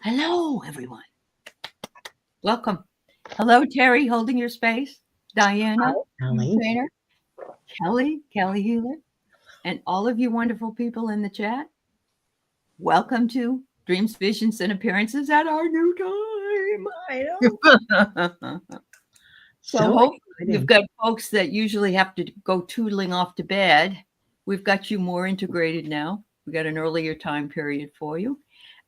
Hello, everyone. Welcome. Hello, Teri, holding your space. Diana, Aley. trainer. Kelly Healer, and all of you wonderful people in the chat. Welcome to Dreams, Visions, and Appearances at our new time. I know. So hopefully you've got folks that usually have to go tootling off to bed. We've got you more integrated now. We got an earlier time period for you.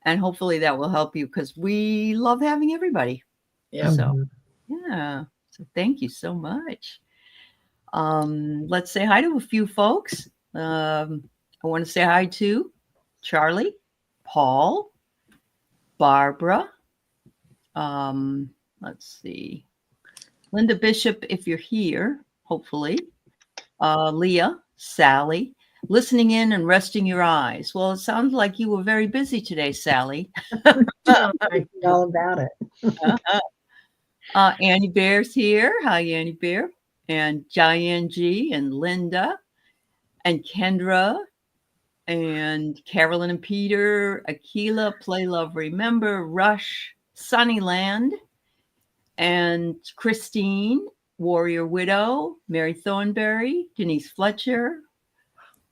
And hopefully that will help you because we love having everybody. Yeah. So, yeah. So thank you so much. Let's say hi to a few folks. I want to say hi to Charlie, Paul, Barbara. Let's see. Linda Bishop, if you're here, hopefully. Leah, Sally, listening in and resting your eyes. Well, it sounds like you were very busy today, Sally. I know all about it. Annie Bear's here. Hi, Annie Bear. And Diane G. and Linda and Kendra and Carolyn and Peter, Akila, Play Love Remember, Rush, Sunnyland, and Christine, Warrior Widow, Mary Thornberry, Denise Fletcher.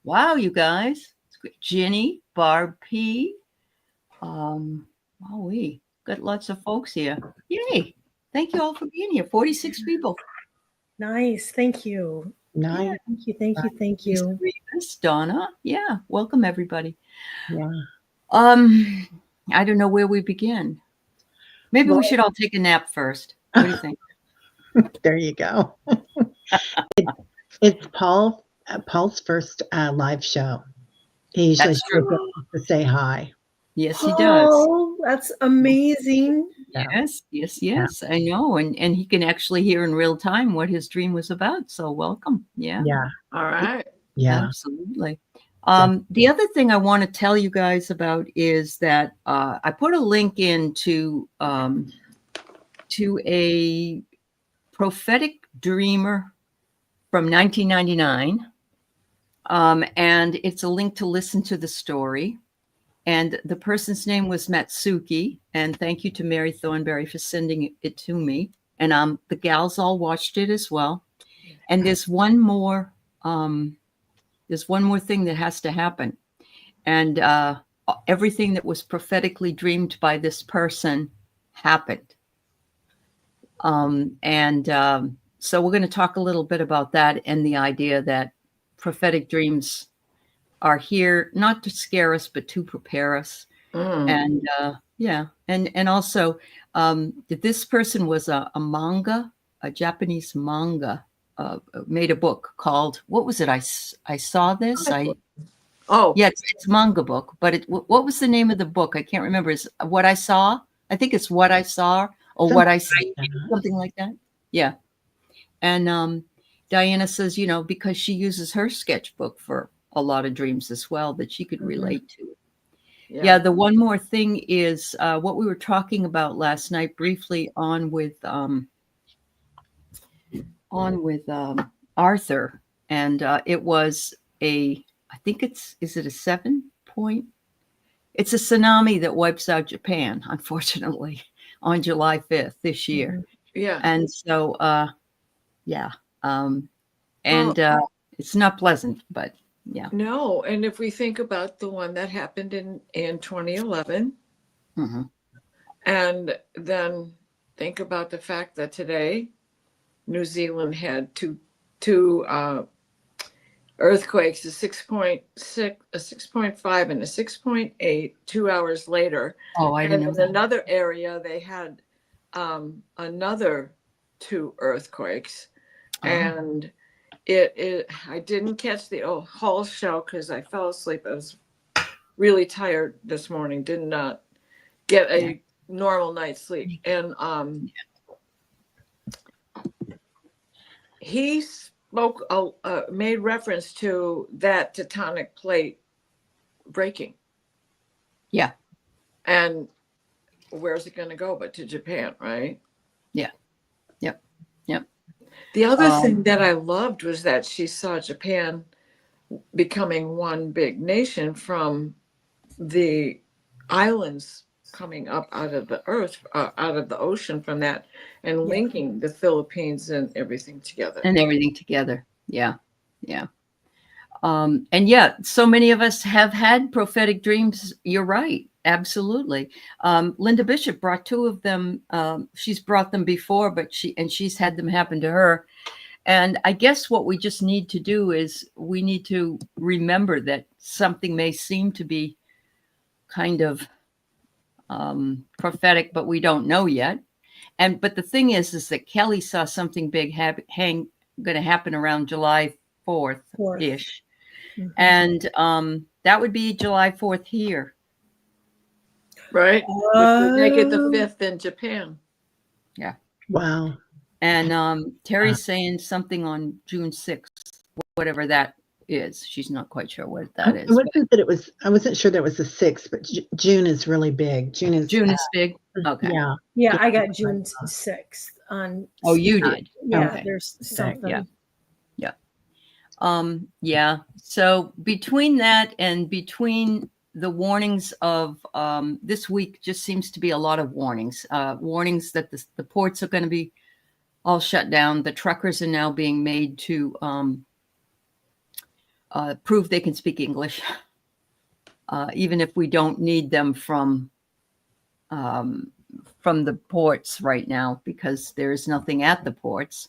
Wow, you guys. Ginny, Barb P. We got lots of folks here. Yay. Thank you all for being here. 46 people. Nice. Thank you. Nice. Yeah, thank you. Donna. Yeah. Welcome, everybody. Yeah. I don't know where we begin. Maybe we should all take a nap first. What do you think? There you go. It's Paul's first live show. He usually to say hi. Yes, he does. Oh, that's amazing. Yes. Yeah. I know. And he can actually hear in real time what his dream was about. So welcome. Yeah. Yeah. All right. Yeah. Absolutely. The other thing I want to tell you guys about is that I put a link into to a prophetic dreamer from 1999. And it's a link to listen to the story. And the person's name was Matsuki. And thank you to Mary Thornberry for sending it to me. And the gals all watched it as well. And there's one more thing that has to happen. And everything that was prophetically dreamed by this person happened. So we're going to talk a little bit about that and the idea that prophetic dreams are here not to scare us, but to prepare us. And also this person was a Japanese manga, made a book called, what was it? I saw this. It's a manga book, but what was the name of the book? I can't remember. Is What I Saw? I think it's What I Saw or What I See, something like that. Yeah. And Diana says, because she uses her sketchbook for a lot of dreams as well, that she could relate to. Yeah. The one more thing is what we were talking about last night briefly on with Arthur, and it was is it a 7-point? It's a tsunami that wipes out Japan, unfortunately, on July 5th this year. Yeah. And so, it's not pleasant, but yeah. No, and if we think about the one that happened in 2011, and then think about the fact that today New Zealand had two earthquakes, a 6.6, a 6.5, and a 6.8 2 hours later. Oh, I didn't know that. In another area, they had another 2 earthquakes. And I didn't catch the whole show because I fell asleep. I was really tired this morning. Did not get a normal night's sleep. And he spoke, made reference to that tectonic plate breaking. Yeah. And where's it going to go but to Japan, right? Yeah. Yep. The other thing that I loved was that she saw Japan becoming one big nation from the islands coming up out of the earth, out of the ocean from that, and linking the Philippines and everything together. Yeah. Yeah. And yeah, so many of us have had prophetic dreams. You're right. Absolutely. Linda Bishop brought two of them. She's brought them before, but she's had them happen to her. And I guess what we just need to do is we need to remember that something may seem to be kind of prophetic, but we don't know yet. But the thing is that Kelly saw something big going to happen around July 4th ish. Mm-hmm. And that would be July 4th here. Right. Which would make it the 5th in Japan. Yeah. Wow. And Teri's saying something on June 6th, whatever that is. She's not quite sure what that is. I wasn't sure that was the 6th, but June is really big. June is big. Okay. Yeah. Yeah, I got June 6th on. Oh, you did? Yeah, okay. There's something. Yeah. Yeah. So between that and between the warnings of this week just seems to be a lot of warnings. Warnings that the ports are going to be all shut down. The truckers are now being made to prove they can speak English, even if we don't need them from the ports right now, because there is nothing at the ports.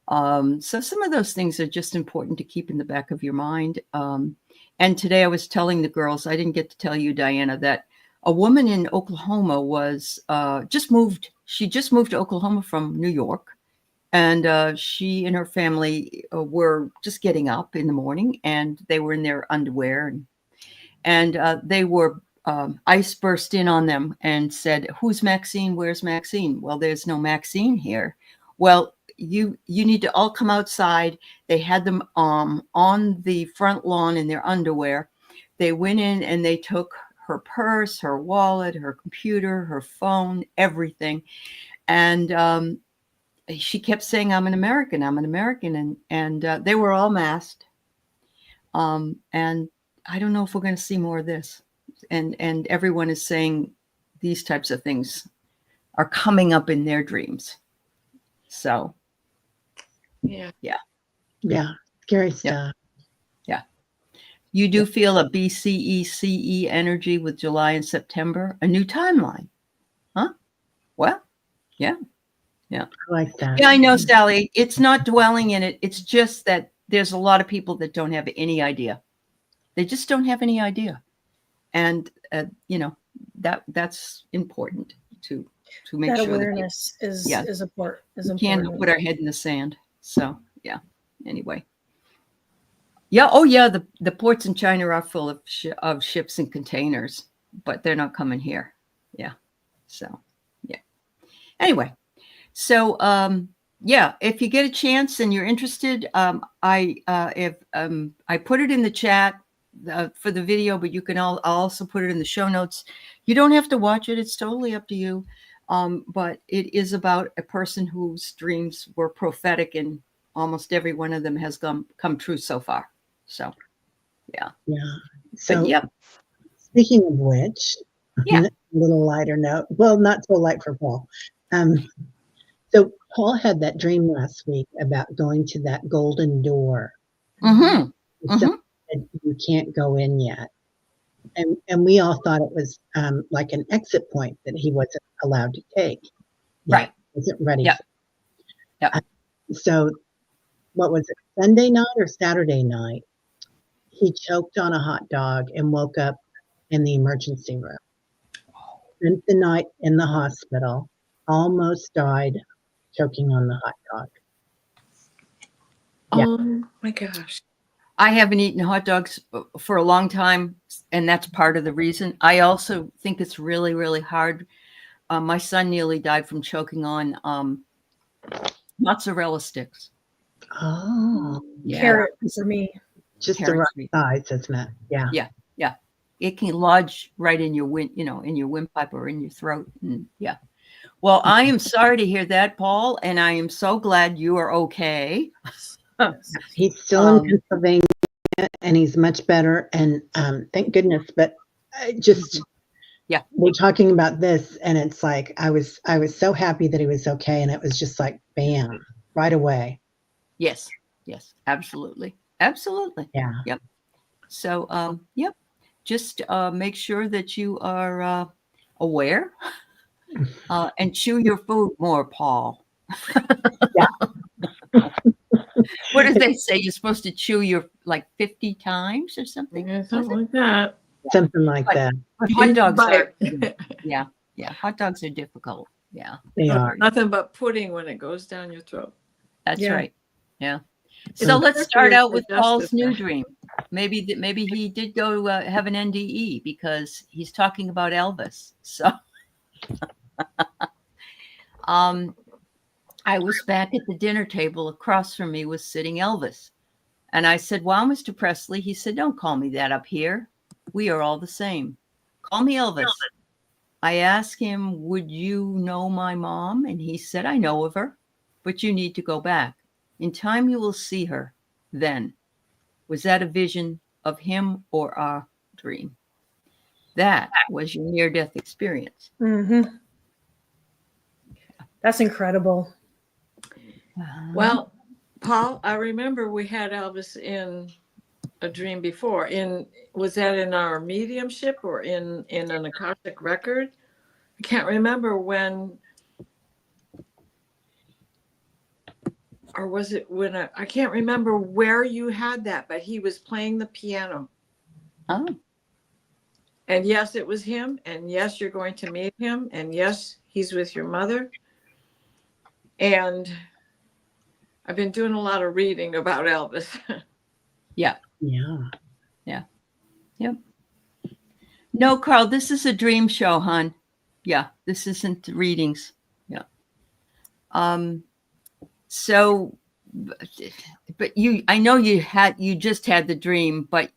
So some of those things are just important to keep in the back of your mind. And today I was telling the girls, I didn't get to tell you, Diana, that a woman in Oklahoma was just moved. She just moved to Oklahoma from New York. And she and her family were just getting up in the morning, and they were in their underwear. And they were, ice burst in on them and said, "Who's Maxine? Where's Maxine?" Well, there's no Maxine here. Well, you need to all come outside. They had them on the front lawn in their underwear. They went in and they took her purse, her wallet, her computer, her phone, everything. And she kept saying, "I'm an American, I'm an American." And they were all masked. And I don't know if we're going to see more of this. And everyone is saying these types of things are coming up in their dreams. So, yeah. Scary stuff. Yeah. You do feel a BCE energy with July and September, a new timeline. Huh? Well, yeah. I like that. Yeah, I know, Sally. It's not dwelling in it. It's just that there's a lot of people that don't have any idea. They just don't have any idea. And, that's important to make that sure awareness is important. We can't put our head in the sand. So, yeah. Anyway. Yeah. Oh, yeah. The ports in China are full of ships and containers, but they're not coming here. Yeah. So, yeah. Anyway. So, if you get a chance and you're interested, I put it in the chat for the video, but I'll also put it in the show notes. You don't have to watch it. It's totally up to you. But it is about a person whose dreams were prophetic, and almost every one of them has come true so far. So, yeah. Yeah. So, but, yeah. Speaking of which, yeah, a little lighter note. Well, not so light for Paul. So Paul had that dream last week about going to that golden door. Mm-hmm. So you can't go in yet. And we all thought it was like an exit point that he wasn't allowed to take. Right. He wasn't ready. Yeah. Yeah. So what was it, Sunday night or Saturday night? He choked on a hot dog and woke up in the emergency room. Spent the night in the hospital, almost died choking on the hot dog. Yeah. Oh my gosh. I haven't eaten hot dogs for a long time, and that's part of the reason. I also think it's really, really hard. My son nearly died from choking on mozzarella sticks. Oh, yeah. Carrot for me. Just the right size, isn't it? Yeah. Yeah. Yeah. It can lodge right in your in your windpipe or in your throat. And yeah. Well, I am sorry to hear that, Paul, and I am so glad you are okay. He's still in Pennsylvania, and he's much better, and thank goodness. But just we're talking about this, and it's like I was so happy that he was okay, and it was just like bam, right away. Yes. Yes. Absolutely. Absolutely. Yeah. Yep. So, yep. Just make sure that you are aware and chew your food more, Paul. Yeah. What did they say? You're supposed to chew your like 50 times or something? Yeah, Was something it? like that. Something like that. But hot dogs are, Bite. yeah. Yeah. Hot dogs are difficult. Yeah. They are. Nothing but pudding when it goes down your throat. That's Yeah. right. Yeah. It's So good let's for start your out with Paul's digestive new tract. dream. Maybe he did go have an NDE because he's talking about Elvis. So I was back at the dinner table. Across from me was sitting Elvis. And I said, "Wow, Mr. Presley." He said, "Don't call me that up here. We are all the same. Call me Elvis." I asked him, "Would you know my mom?" And he said, "I know of her, but you need to go back. In time, you will see her then." Was that a vision of him or a dream? That was your near-death experience. Mm-hmm. That's incredible. Well, Paul, I remember we had Elvis in a dream before. Was that in our mediumship or in an Akashic record? I can't remember when, or was it when I can't remember where you had that, but he was playing the piano. Oh, And yes, it was him. And yes, you're going to meet him. And yes, he's with your mother. And I've been doing a lot of reading about Elvis. yeah. Yeah. Yeah. Yep. No, Carl, this is a dream show, hon. Yeah, this isn't readings. Yeah. So, but I know you just had the dream, but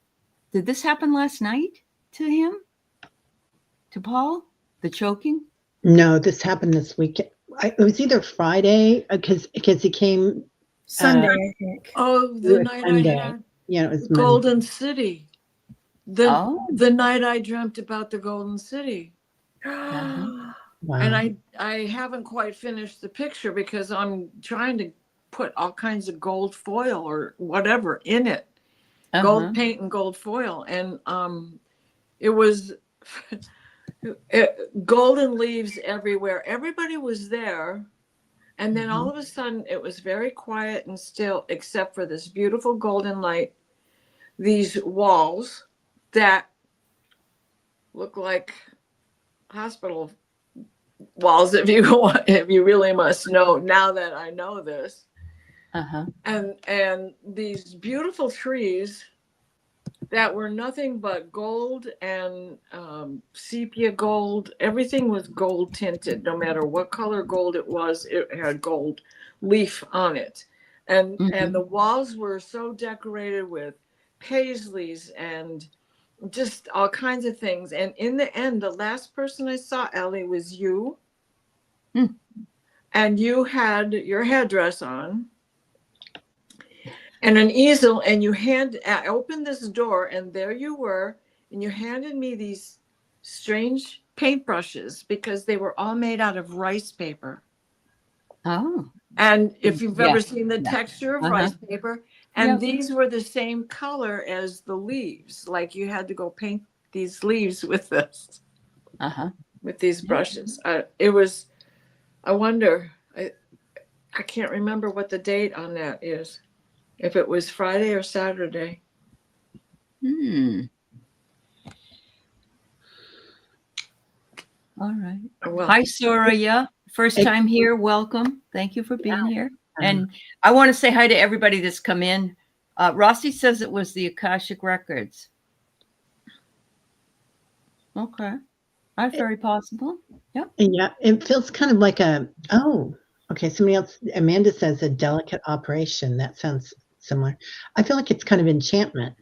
did this happen last night to him? To Paul? The choking? No, this happened this weekend. It was either Friday because he came Sunday, I think. Oh, it the was night Monday. I had Yeah, it was Monday. Golden City. Oh. The night I dreamt about the Golden City. Uh-huh. Wow. And I haven't quite finished the picture because I'm trying to put all kinds of gold foil or whatever in it. Uh-huh. Gold paint and gold foil. And it was golden leaves everywhere. Everybody was there. And then all of a sudden it was very quiet and still, except for this beautiful golden light, these walls that look like hospital walls, if you really must know now that I know this. Uh-huh. And these beautiful trees that were nothing but gold and sepia gold. Everything was gold tinted. No matter what color gold it had gold leaf on it. And the walls were so decorated with paisleys and just all kinds of things. And in the end, the last person I saw, Aley, was you. And you had your headdress on and an easel, and I opened this door, and there you were, and you handed me these strange paintbrushes because they were all made out of rice paper. Oh. And if you've ever seen the texture of Uh-huh. rice paper, and these were the same color as the leaves, like you had to go paint these leaves with this, with these brushes. I wonder, I can't remember what the date on that is. If it was Friday or Saturday. All right. Well, hi, Soraya. First time here. Welcome. Thank you for being here. And I want to say hi to everybody that's come in. Rossi says it was the Akashic Records. Okay. That's very possible. Yep. Yeah, it feels kind of like somebody else, Amanda says a delicate operation. That sounds similar. I feel like it's kind of enchantment,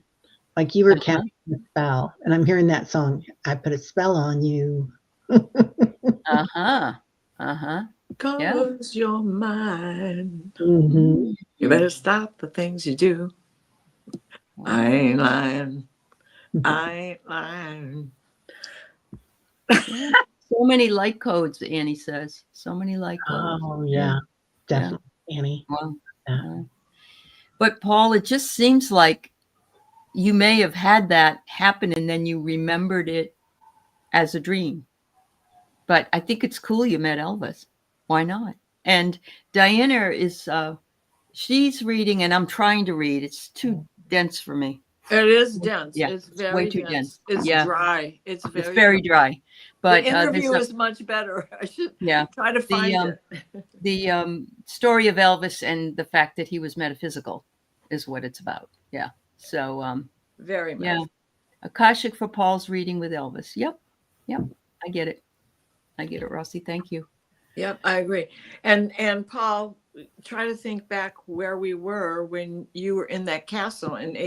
like you were casting a spell, and I'm hearing that song, I put a spell on you. Close your mind. Mm-hmm. You better stop the things you do. I ain't lying. I ain't lying. Yeah. So many light codes, Annie says. So many light codes. Oh, yeah. Definitely, Annie. Well, Yeah. but Paul, it just seems like you may have had that happen and then you remembered it as a dream. But I think it's cool you met Elvis. Why not? And Diana is, she's reading and I'm trying to read. It's too dense for me. It is dense. Yeah, It's it's way very too dense. dense. It's Yeah. dry. It's It's very, very dry. But the interview there's is much better. I should yeah, try to find it. the story of Elvis and the fact that he was metaphysical is what it's about. Yeah. So Very much. yeah, Akashic for Paul's reading with Elvis. Yep. I get it. Rossi. Thank you. Yep, I agree. And Paul, try to think back where we were when you were in that castle in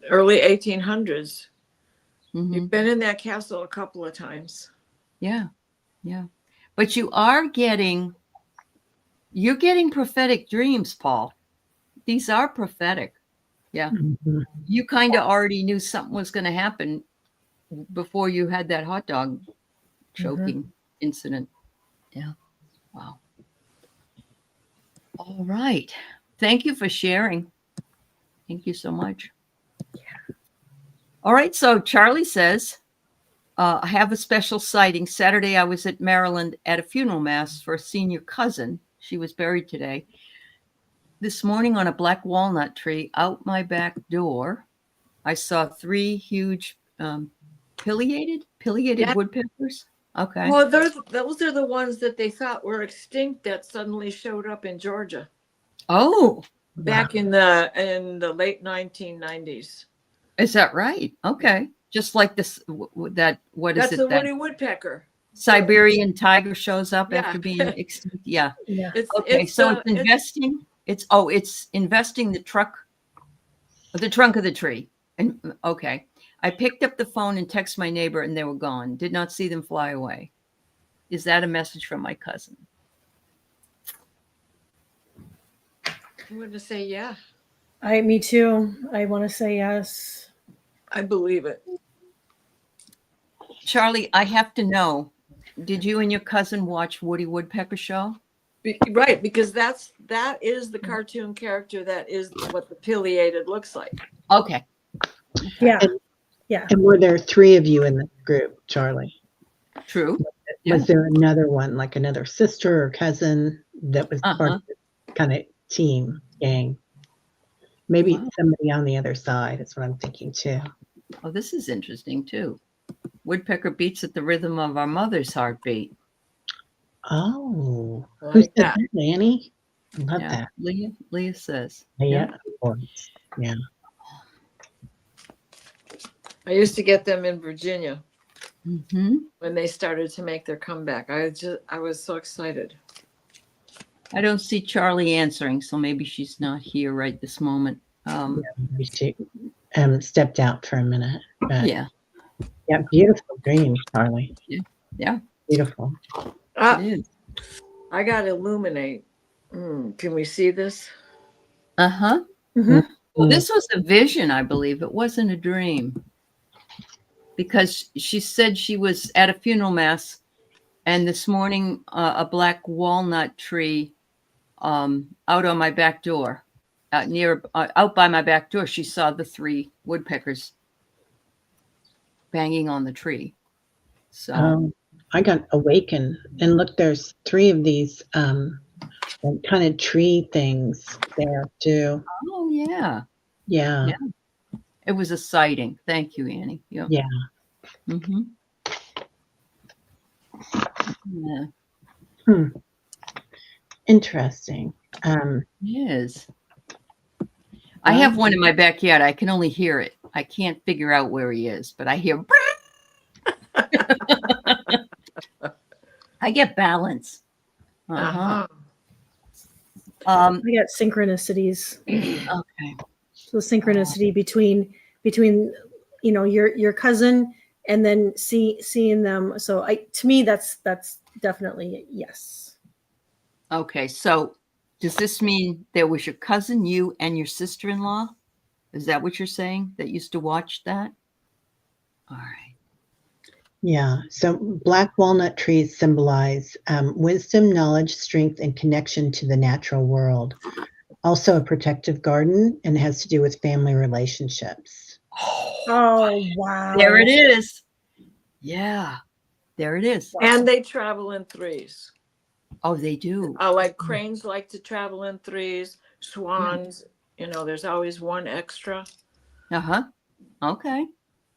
early 1800s. Mhm. You've been in that castle a couple of times. Yeah. But you're getting prophetic dreams, Paul. These are prophetic. Yeah. Mhm. You kind of already knew something was going to happen before you had that hot dog choking incident. Yeah. Wow. All right. Thank you for sharing. Thank you so much. All right. So Charlie says, I have a special sighting. Saturday, I was at Maryland at a funeral mass for a senior cousin. She was buried today. This morning on a black walnut tree out my back door, I saw 3 huge pileated Yeah. woodpeckers. Okay. Well, those are the ones that they thought were extinct that suddenly showed up in Georgia Oh, back in the late 1990s. is that right? Okay. Just like this, that, what is That's it? a That woody woodpecker. Siberian tiger shows up Yeah. after being extinct. Yeah. Yeah. Okay. So it's investing. It's investing the trunk of the tree. And okay. I picked up the phone and texted my neighbor and they were gone. Did not see them fly away. Is that a message from my cousin? I'm going to say yeah. Me too. I want to say yes. I believe it. Charlie, I have to know, did you and your cousin watch Woody Woodpecker show? Right, because that is the cartoon character. That is what the pileated looks like. Okay. Yeah. And- Yeah. And were there 3 of you in the group, Charlie? True. Was there another one, like another sister or cousin that was part of this kind of team gang? Maybe Wow. somebody on the other side. That's what I'm thinking too. Oh, this is interesting too. Woodpecker beats at the rhythm of our mother's heartbeat. Oh, I who like said that. that, Annie? I love Yeah. that. Leah says. Yeah, of course. Yeah. I used to get them in Virginia Mm-hmm. when they started to make their comeback. I was so excited. I don't see Charlie answering, so maybe she's not here right this moment. She stepped out for a minute. But Yeah. yeah, beautiful dream, Charlie. Yeah. Beautiful. It is. I got to illuminate. Can we see this? Uh-huh. Mm-hmm. Well, this was a vision, I believe. It wasn't a dream. Because she said she was at a funeral mass, and this morning a black walnut tree out on my back door, out by my back door, she saw the 3 woodpeckers banging on the tree. So I got awakened and look, there's 3 of these kind of tree things there too. oh yeah. Yeah. It was a sighting. Thank you, Annie. Yep. Yeah. Mm-hmm. Yeah. Interesting. It is. I have one in my backyard. I can only hear it. I can't figure out where he is, but I hear. I get balance. Uh-huh. I got synchronicities. Okay. So synchronicity between your cousin and then seeing them. So to me that's definitely yes. Okay. So does this mean there was your cousin, you, and your sister-in-law? Is that what you're saying? That used to watch that? All right. Yeah. So black walnut trees symbolize wisdom, knowledge, strength, and connection to the natural world. Also a protective garden, and has to do with family relationships. Oh, wow. There it is. Yeah. There it is. And they travel in threes. Oh, they do. Like cranes like to travel in threes, swans, there's always one extra. Uh-huh. Okay.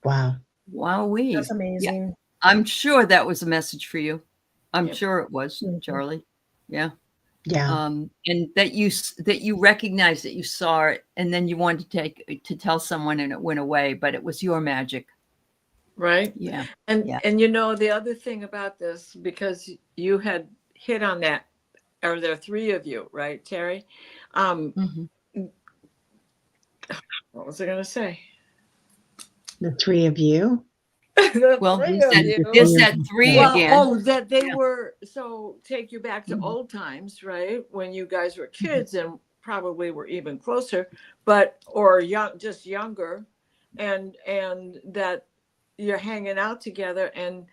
Wow. Wowee. That's amazing. I'm sure that was a message for you. I'm Yep. sure it was, Mhm. Charlie. Yeah. Yeah. And that you recognized that you saw it, and then you wanted to tell someone, and it went away, but it was your magic. Right. Yeah. And Yeah. the other thing about this, because you had hit on that, or there are three of you, right, Teri? Mhm. What was I going to say? The three of you. The Well, three there's of that, you. there's that three Well, again. that they Yeah. were, so take you back to Mhm. old times, right? When you guys were kids and probably were even closer, or young, just younger, and that you're hanging out together, and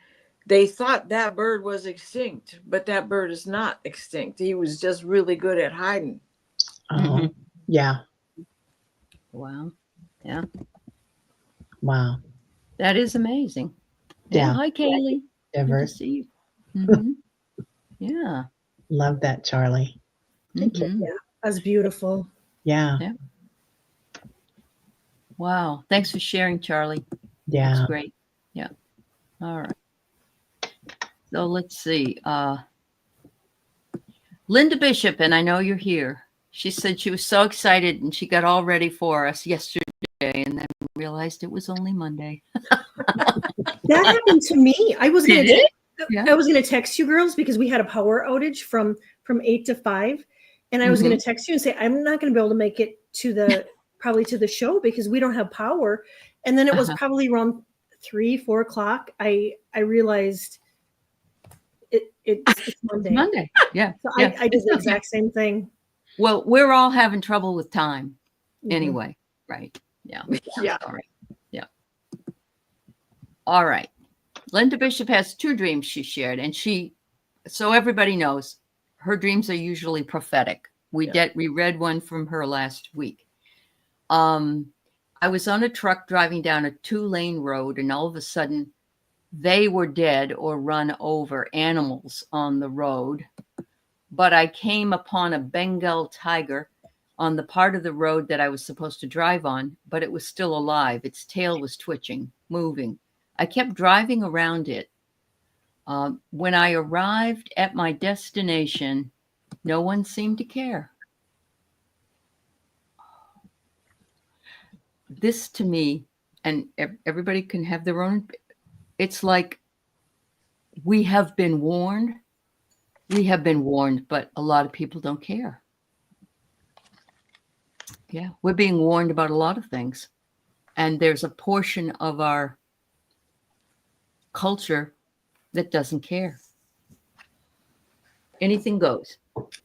they thought that bird was extinct, but that bird is not extinct. He was just really good at hiding. Oh, Mhm. yeah. Wow. Yeah. Wow. That is amazing. Yeah. Hi, Kaylee. Good to Diverse. see you. Mhm. Yeah. Love that, Charlie. Mhm. Yeah, that's beautiful. Yeah. Yeah. Wow. Thanks for sharing, Charlie. Yeah. That's great. Yeah. All right. So let's see. Linda Bishop, and I know you're here. She said she was so excited and she got all ready for us yesterday and then realized it was only Monday. That happened to me. I was Did gonna it? Yeah. I was gonna text you girls because we had a power outage from 8 to 5, and I was gonna text you and say I'm not gonna be able to make it to the show because we don't have power. And then it was probably around 3-4 o'clock. I realized it's Monday. Monday. Yeah. So yeah. I did It's the okay. exact same thing. Well, we're all having trouble with time Mhm. anyway. Right. Yeah. Yeah. All right. Yeah. All right. Linda Bishop has 2 dreams she shared, and so everybody knows her dreams are usually prophetic. We read one from her last week. I was on a truck driving down a 2-lane road, and all of a sudden they were dead or run over, animals on the road. But I came upon a Bengal tiger on the part of the road that I was supposed to drive on, but it was still alive. Its tail was twitching, moving. I kept driving around it. When I arrived at my destination, no one seemed to care. This to me, and everybody can have their own, it's like we have been warned. We have been warned, but a lot of people don't care. Yeah, we're being warned about a lot of things. And there's a portion of our culture that doesn't care. Anything goes.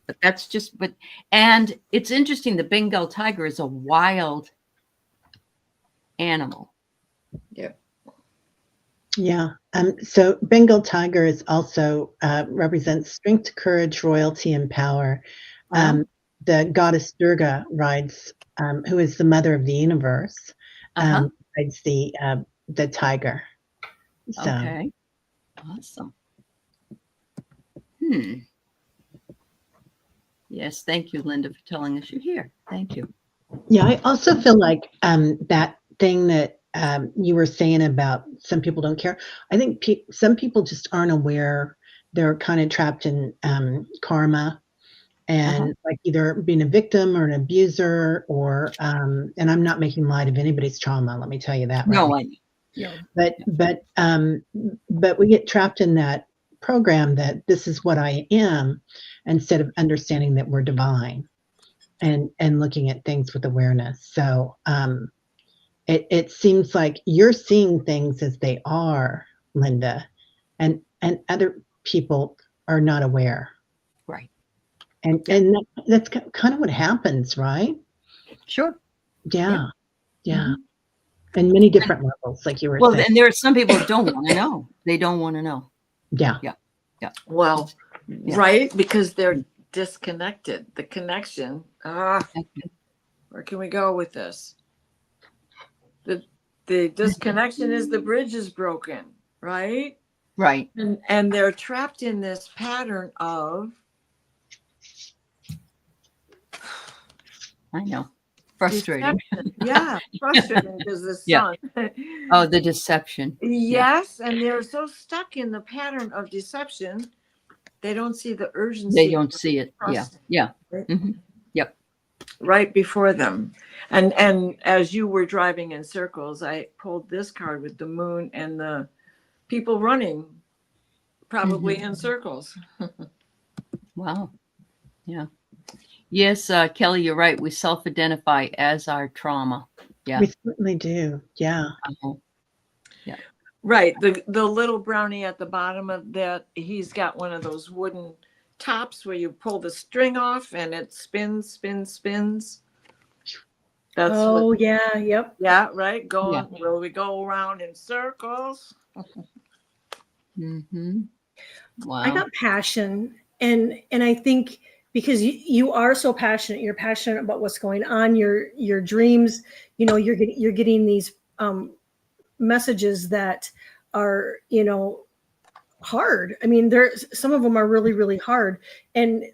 But that's just, and it's interesting, the Bengal tiger is a wild animal. Yeah. Yeah. So Bengal tiger is also represents strength, courage, royalty, and power. The goddess Durga rides, who is the mother of the universe, rides the tiger. So. Okay. Awesome. Yes, thank you, Linda, for telling us you're here. Thank you. Yeah, I also feel like that thing that you were saying about some people don't care. I think some people just aren't aware. They're kind of trapped in karma and like either being a victim or an abuser or and I'm not making light of anybody's trauma. Let me tell you that. No, right but we get trapped in that program that this is what I am instead of understanding that we're divine and looking at things with awareness. So it seems like you're seeing things as they are, Linda, and other people are not aware. Right. And that's kind of what happens, right? Sure. Yeah. And many different levels, like you were Well, saying. and there are some people who don't want to know. They don't want to know. Yeah. Well, Yeah. right, because they're disconnected. The connection. Okay. Where can we go with this? The disconnection is the bridge is broken, right? Right. And they're trapped in this pattern of I know. Frustrating. deception. Yeah, frustrating because the Yeah. sun. Oh, the deception. Yes, and they're so stuck in the pattern of deception, they don't see the urgency. They don't see it. Yeah. trust, Yeah. right? Mhm. Yep. Right before them. And as you were driving in circles, I pulled this card with the moon and the people running probably in circles. Wow. Yeah. Yes, Kelly, you're right. We self-identify as our trauma. Yeah. We certainly do. Yeah. Uh-huh. Right. The little brownie at the bottom of that, he's got one of those wooden tops where you pull the string off and it spins. That's Oh, yeah. Yep. yeah, right. Going where we go around in circles. Mm-hmm. Wow. I got passion, and I think because you are so passionate, you're passionate about what's going on, your dreams. You know, you're getting these messages that are, you know, hard. I mean, there's some of them are really, really hard, and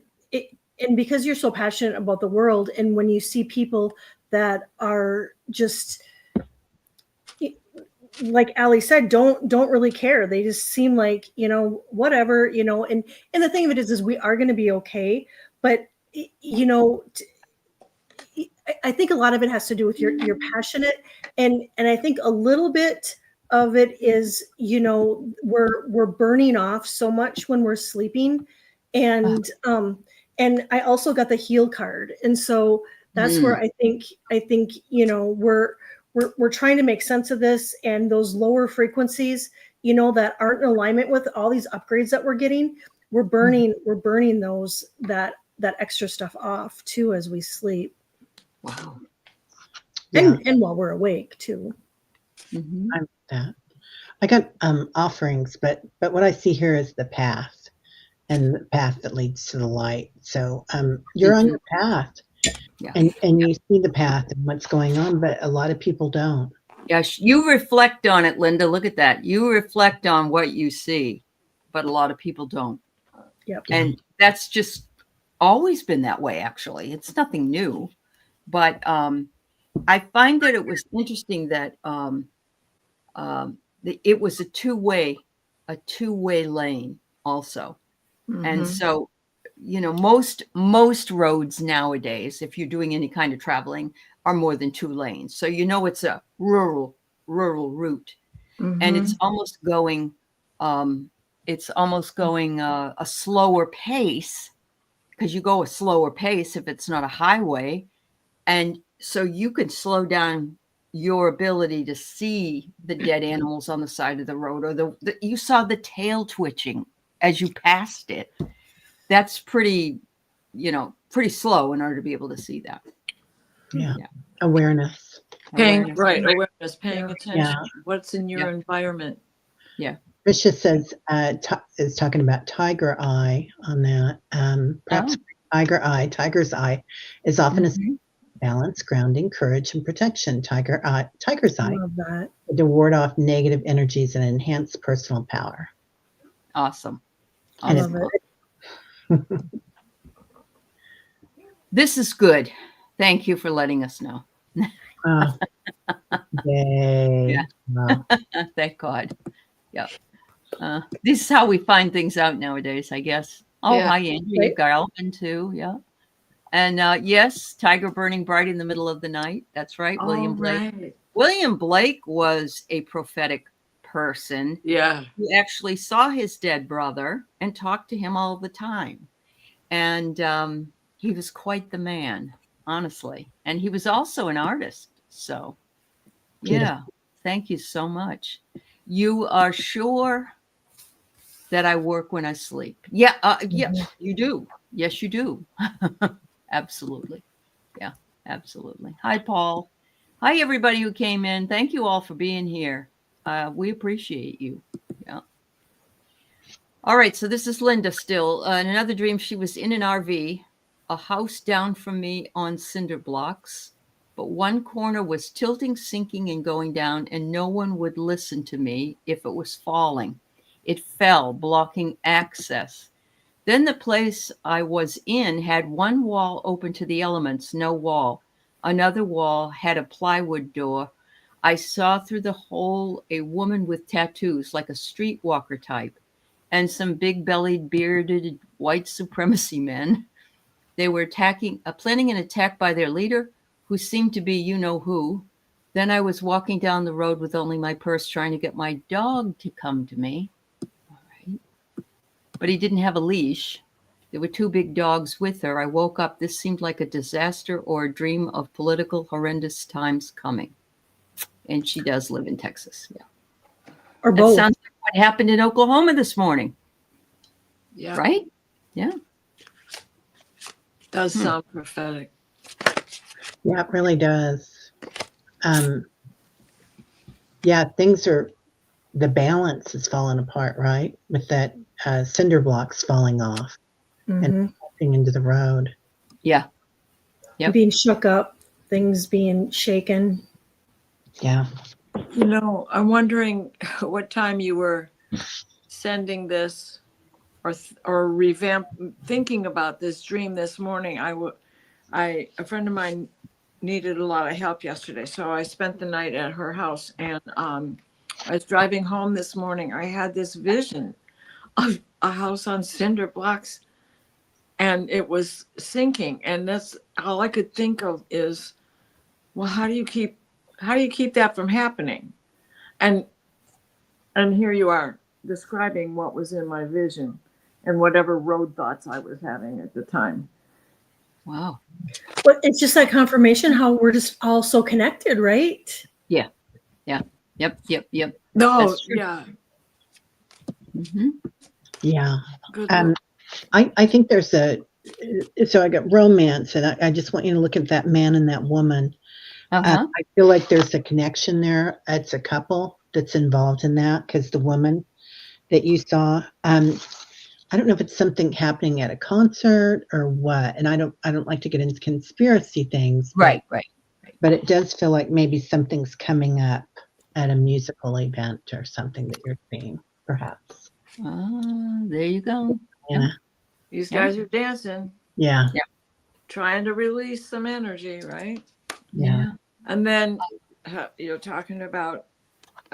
because you're so passionate about the world, and when you see people that are just, like Aley said, don't really care. They just seem like, you know, whatever, you know, and the thing of it is we are going to be okay. But, you know, I think a lot of it has to do with you're passionate. And I think a little bit of it is, you know, we're burning off so much when we're sleeping. And I also got the heal card. And so that's where I think, you know, we're trying to make sense of this, and those lower frequencies, you know, that aren't in alignment with all these upgrades that we're getting, we're burning those, that extra stuff off too as we sleep. Wow. And while we're awake too. Mm-hmm. I'm that. I got offerings, but what I see here is the path, and the path that leads to the light. So you're on your path. Yeah. And you see the path and what's going on, but a lot of people don't. Yes, you reflect on it, Linda. Look at that. You reflect on what you see, but a lot of people don't. Yep. And that's just always been that way, actually. It's nothing new. But I find that it was interesting that it was a two-way lane also. Mm-hmm. And so, you know, most roads nowadays, if you're doing any kind of traveling, are more than 2 lanes. So, you know, it's a rural route, and it's almost going a slower pace, because you go a slower pace if it's not a highway. And so you can slow down your ability to see the dead animals on the side of the road, or you saw the tail twitching as you passed it. That's pretty slow in order to be able to see that. Yeah. Awareness. Awareness, paying attention. Yeah. What's in your environment? Yeah. Risha says is talking about tiger eye on that. Perhaps tiger's eye is often a balance, grounding, courage, and protection. Tiger's eye Love that. to ward off negative energies and enhance personal power. Awesome. I love it. This is good. Thank you for letting us know. Yay. Yeah. Wow. Thank God. Yeah. This is how we find things out nowadays, I guess. Oh, Yeah. hi, Andrew. You've got Alvin too. Yeah. And yes, tiger burning bright in the middle of the night. That's right. William Blake. Right. William Blake was a prophetic person. Yeah. He actually saw his dead brother and talked to him all the time. And he was quite the man, honestly. And he was also an artist. So, yeah, thank you so much. You are sure that I work when I sleep? Yeah, you do. Yes, you do. Absolutely. Yeah, absolutely. Hi, Paul. Hi, everybody who came in. Thank you all for being here. We appreciate you. Yeah. All right. So this is Linda still. In another dream, she was in an RV, a house down from me on cinder blocks, but one corner was tilting, sinking, and going down, and no one would listen to me if it was falling. It fell, blocking access. Then the place I was in had one wall open to the elements, no wall. Another wall had a plywood door. I saw through the hole a woman with tattoos, like a streetwalker type, and some big-bellied, bearded white supremacy men. They were planning an attack by their leader, who seemed to be you-know-who. Then I was walking down the road with only my purse, trying to get my dog to come to me. All right. But he didn't have a leash. There were two big dogs with her. I woke up. This seemed like a disaster or a dream of political, horrendous times coming. And she does live in Texas. Yeah. Or That both. sounds like what happened in Oklahoma this morning. Yeah. Right? Yeah. Does sound prophetic. Yeah, it really does. Yeah, the balance is falling apart, right? With that cinder blocks falling off and falling into the road. Yeah. Yep. Being shook up, things being shaken. Yeah. You know, I'm wondering what time you were sending this or thinking about this dream this morning. A friend of mine needed a lot of help yesterday, so I spent the night at her house, and I was driving home this morning. I had this vision of a house on cinder blocks, and it was sinking, and that's all I could think of is, well, how do you keep that from happening? And here you are describing what was in my vision and whatever road thoughts I was having at the time. Wow. But it's just that confirmation how we're just all so connected, right? Yeah. Yeah. Yep. No, That's true. yeah. Mm-hmm. Yeah. Good. I think there's so I got romance, and I just want you to look at that man and that woman. Uh-huh. I feel like there's a connection there. It's a couple that's involved in that, because the woman that you saw, I don't know if it's something happening at a concert or what, and I don't like to get into conspiracy things. Right. But it does feel like maybe something's coming up at a musical event or something that you're seeing, perhaps. There you go. Yeah. These guys are dancing, Yeah. trying to release some energy, right? Yeah. And then you're talking about,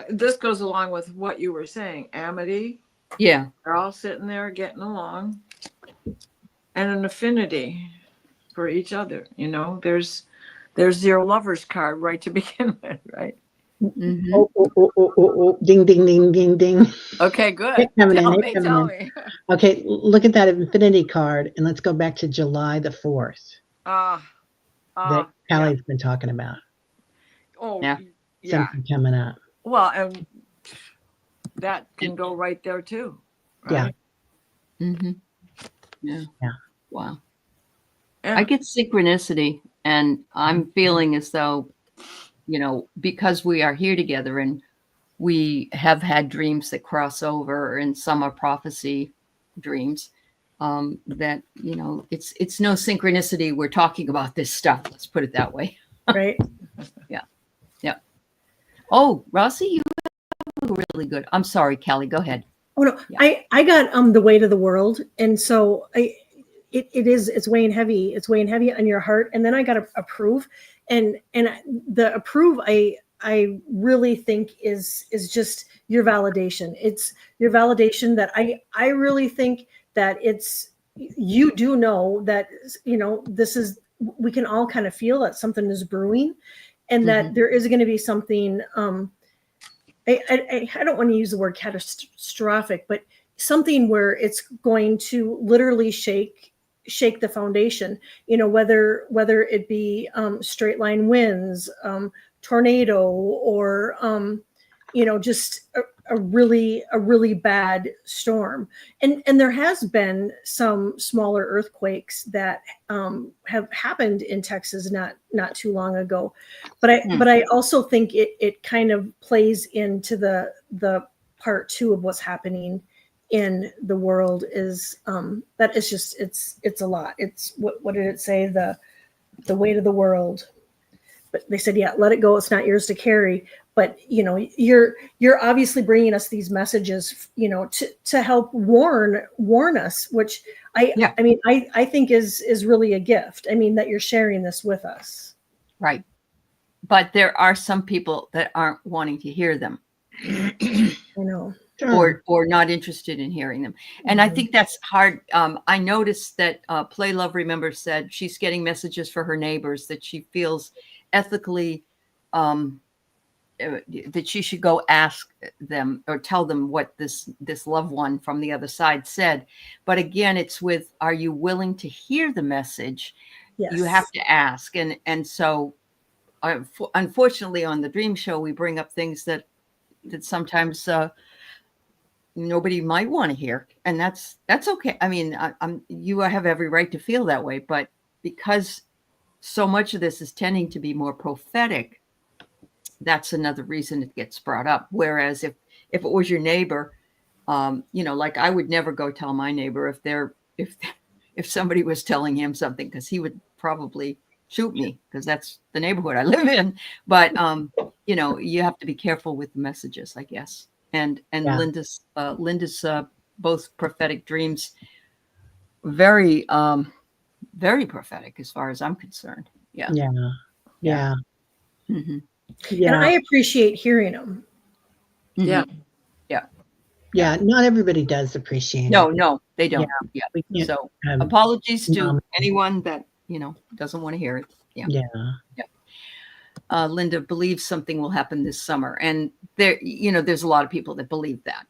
this goes along with what you were saying, amity. Yeah. They're all sitting there getting along, and an affinity for each other. You know, there's your lover's card right to begin with, right? Mm-hmm. Oh. Ding, ding, ding, ding, ding. Okay, good. It's coming Tell in. me. Okay, look at that infinity card, and let's go back to July the 4th that Aley's been talking about. Oh, Yeah. yeah. Something coming up. Well, and that can go right there too. Right? Yeah. Mm-hmm. Yeah. Wow. Yeah. I get synchronicity, and I'm feeling as though, because we are here together and we have had dreams that cross over, and some are prophecy dreams, that, it's no synchronicity. We're talking about this stuff. Let's put it that way. Right. Yeah. Oh, Rossi, you have a really good. I'm sorry, Kelly. Go ahead. Oh no, Yeah. I got the weight of the world, and so it's weighing heavy. It's weighing heavy on your heart, and then I got to approve, and the approve I really think is just your validation. It's your validation that I really think that it's, you do know that this is, we can all kind of feel that something is brewing, and that there is going to be something. I don't want to use the word catastrophic, but something where it's going to literally shake the foundation, whether it be straight line winds, tornado, or just a really bad storm. And there has been some smaller earthquakes that have happened in Texas not too long ago. But I also think it kind of plays into the part too of what's happening in the world is that it's just it's a lot. It's what did it say? The weight of the world. But they said, yeah, let it go. It's not yours to carry. But, you know, you're obviously bringing us these messages, you know, to help warn us, which I mean, I think is really a gift. I mean, that you're sharing this with us. Right. But there are some people that aren't wanting to hear them. I know. Or not interested in hearing them. And I think that's hard. I noticed that Play Love Remember said she's getting messages for her neighbors that she feels ethically that she should go ask them or tell them what this loved one from the other side said. But again, it's with, are you willing to hear the message? Yes. You have to ask. And so unfortunately on the Dream Show, we bring up things that sometimes nobody might want to hear. And that's okay. I mean, you have every right to feel that way, but because so much of this is tending to be more prophetic, that's another reason it gets brought up. Whereas if it was your neighbor, you know, like I would never go tell my neighbor if somebody was telling him something, because he would probably shoot me, because that's the neighborhood I live in. But you know, you have to be careful with the messages, I guess. And Linda's both prophetic dreams, very very prophetic as far as I'm concerned. Yeah. Mm-hmm. And I appreciate hearing them. Yeah. Yeah, not everybody does appreciate it. No, they don't. Yeah. So apologies to anyone that, you know, doesn't want to hear it. Yeah. Linda believes something will happen this summer. And there, you know, there's a lot of people that believe that.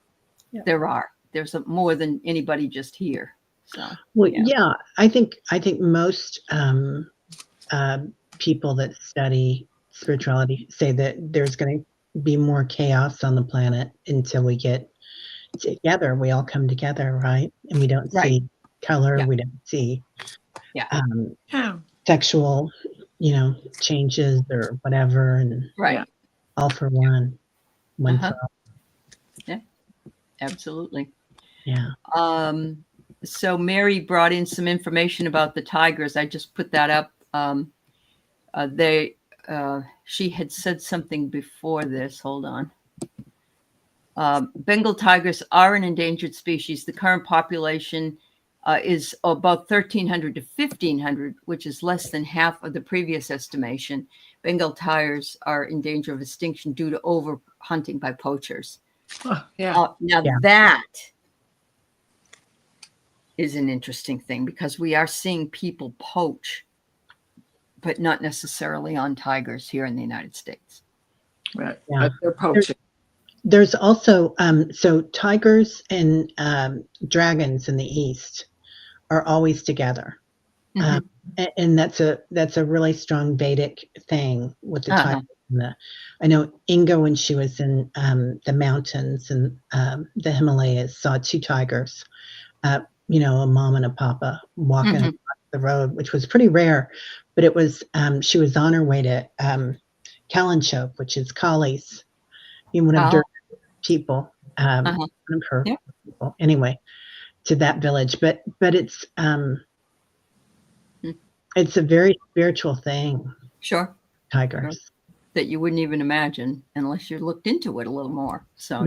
Yeah. There's more than anybody just here. So, I think most people that study spirituality say that there's going to be more chaos on the planet until we get together. We all come together, right? And we don't see color. We don't see sexual, you know, changes or whatever. And all for one for all. Yeah, absolutely. Yeah. So Mary brought in some information about the tigers. I just put that up. She had said something before this. Hold on. Bengal tigers are an endangered species. The current population is about 1,300 to 1,500, which is less than half of the previous estimation. Bengal tigers are in danger of extinction due to overhunting by poachers. That is an interesting thing, because we are seeing people poach, but not necessarily on tigers here in the United States. Right. Yeah. They're poaching. There's also, so tigers and dragons in the East are always together. And that's a really strong Vedic thing with the tigers. I know Inga, when she was in the mountains and the Himalayas, saw two tigers, you know, a mom and a papa walking across the road, which was pretty rare. But it was, she was on her way to Kalanchok, which is Kali's, one of Durga's people, one of her people. Anyway, to that village. But it's a very spiritual thing. Sure. Tigers. Sure. That you wouldn't even imagine unless you looked into it a little more. So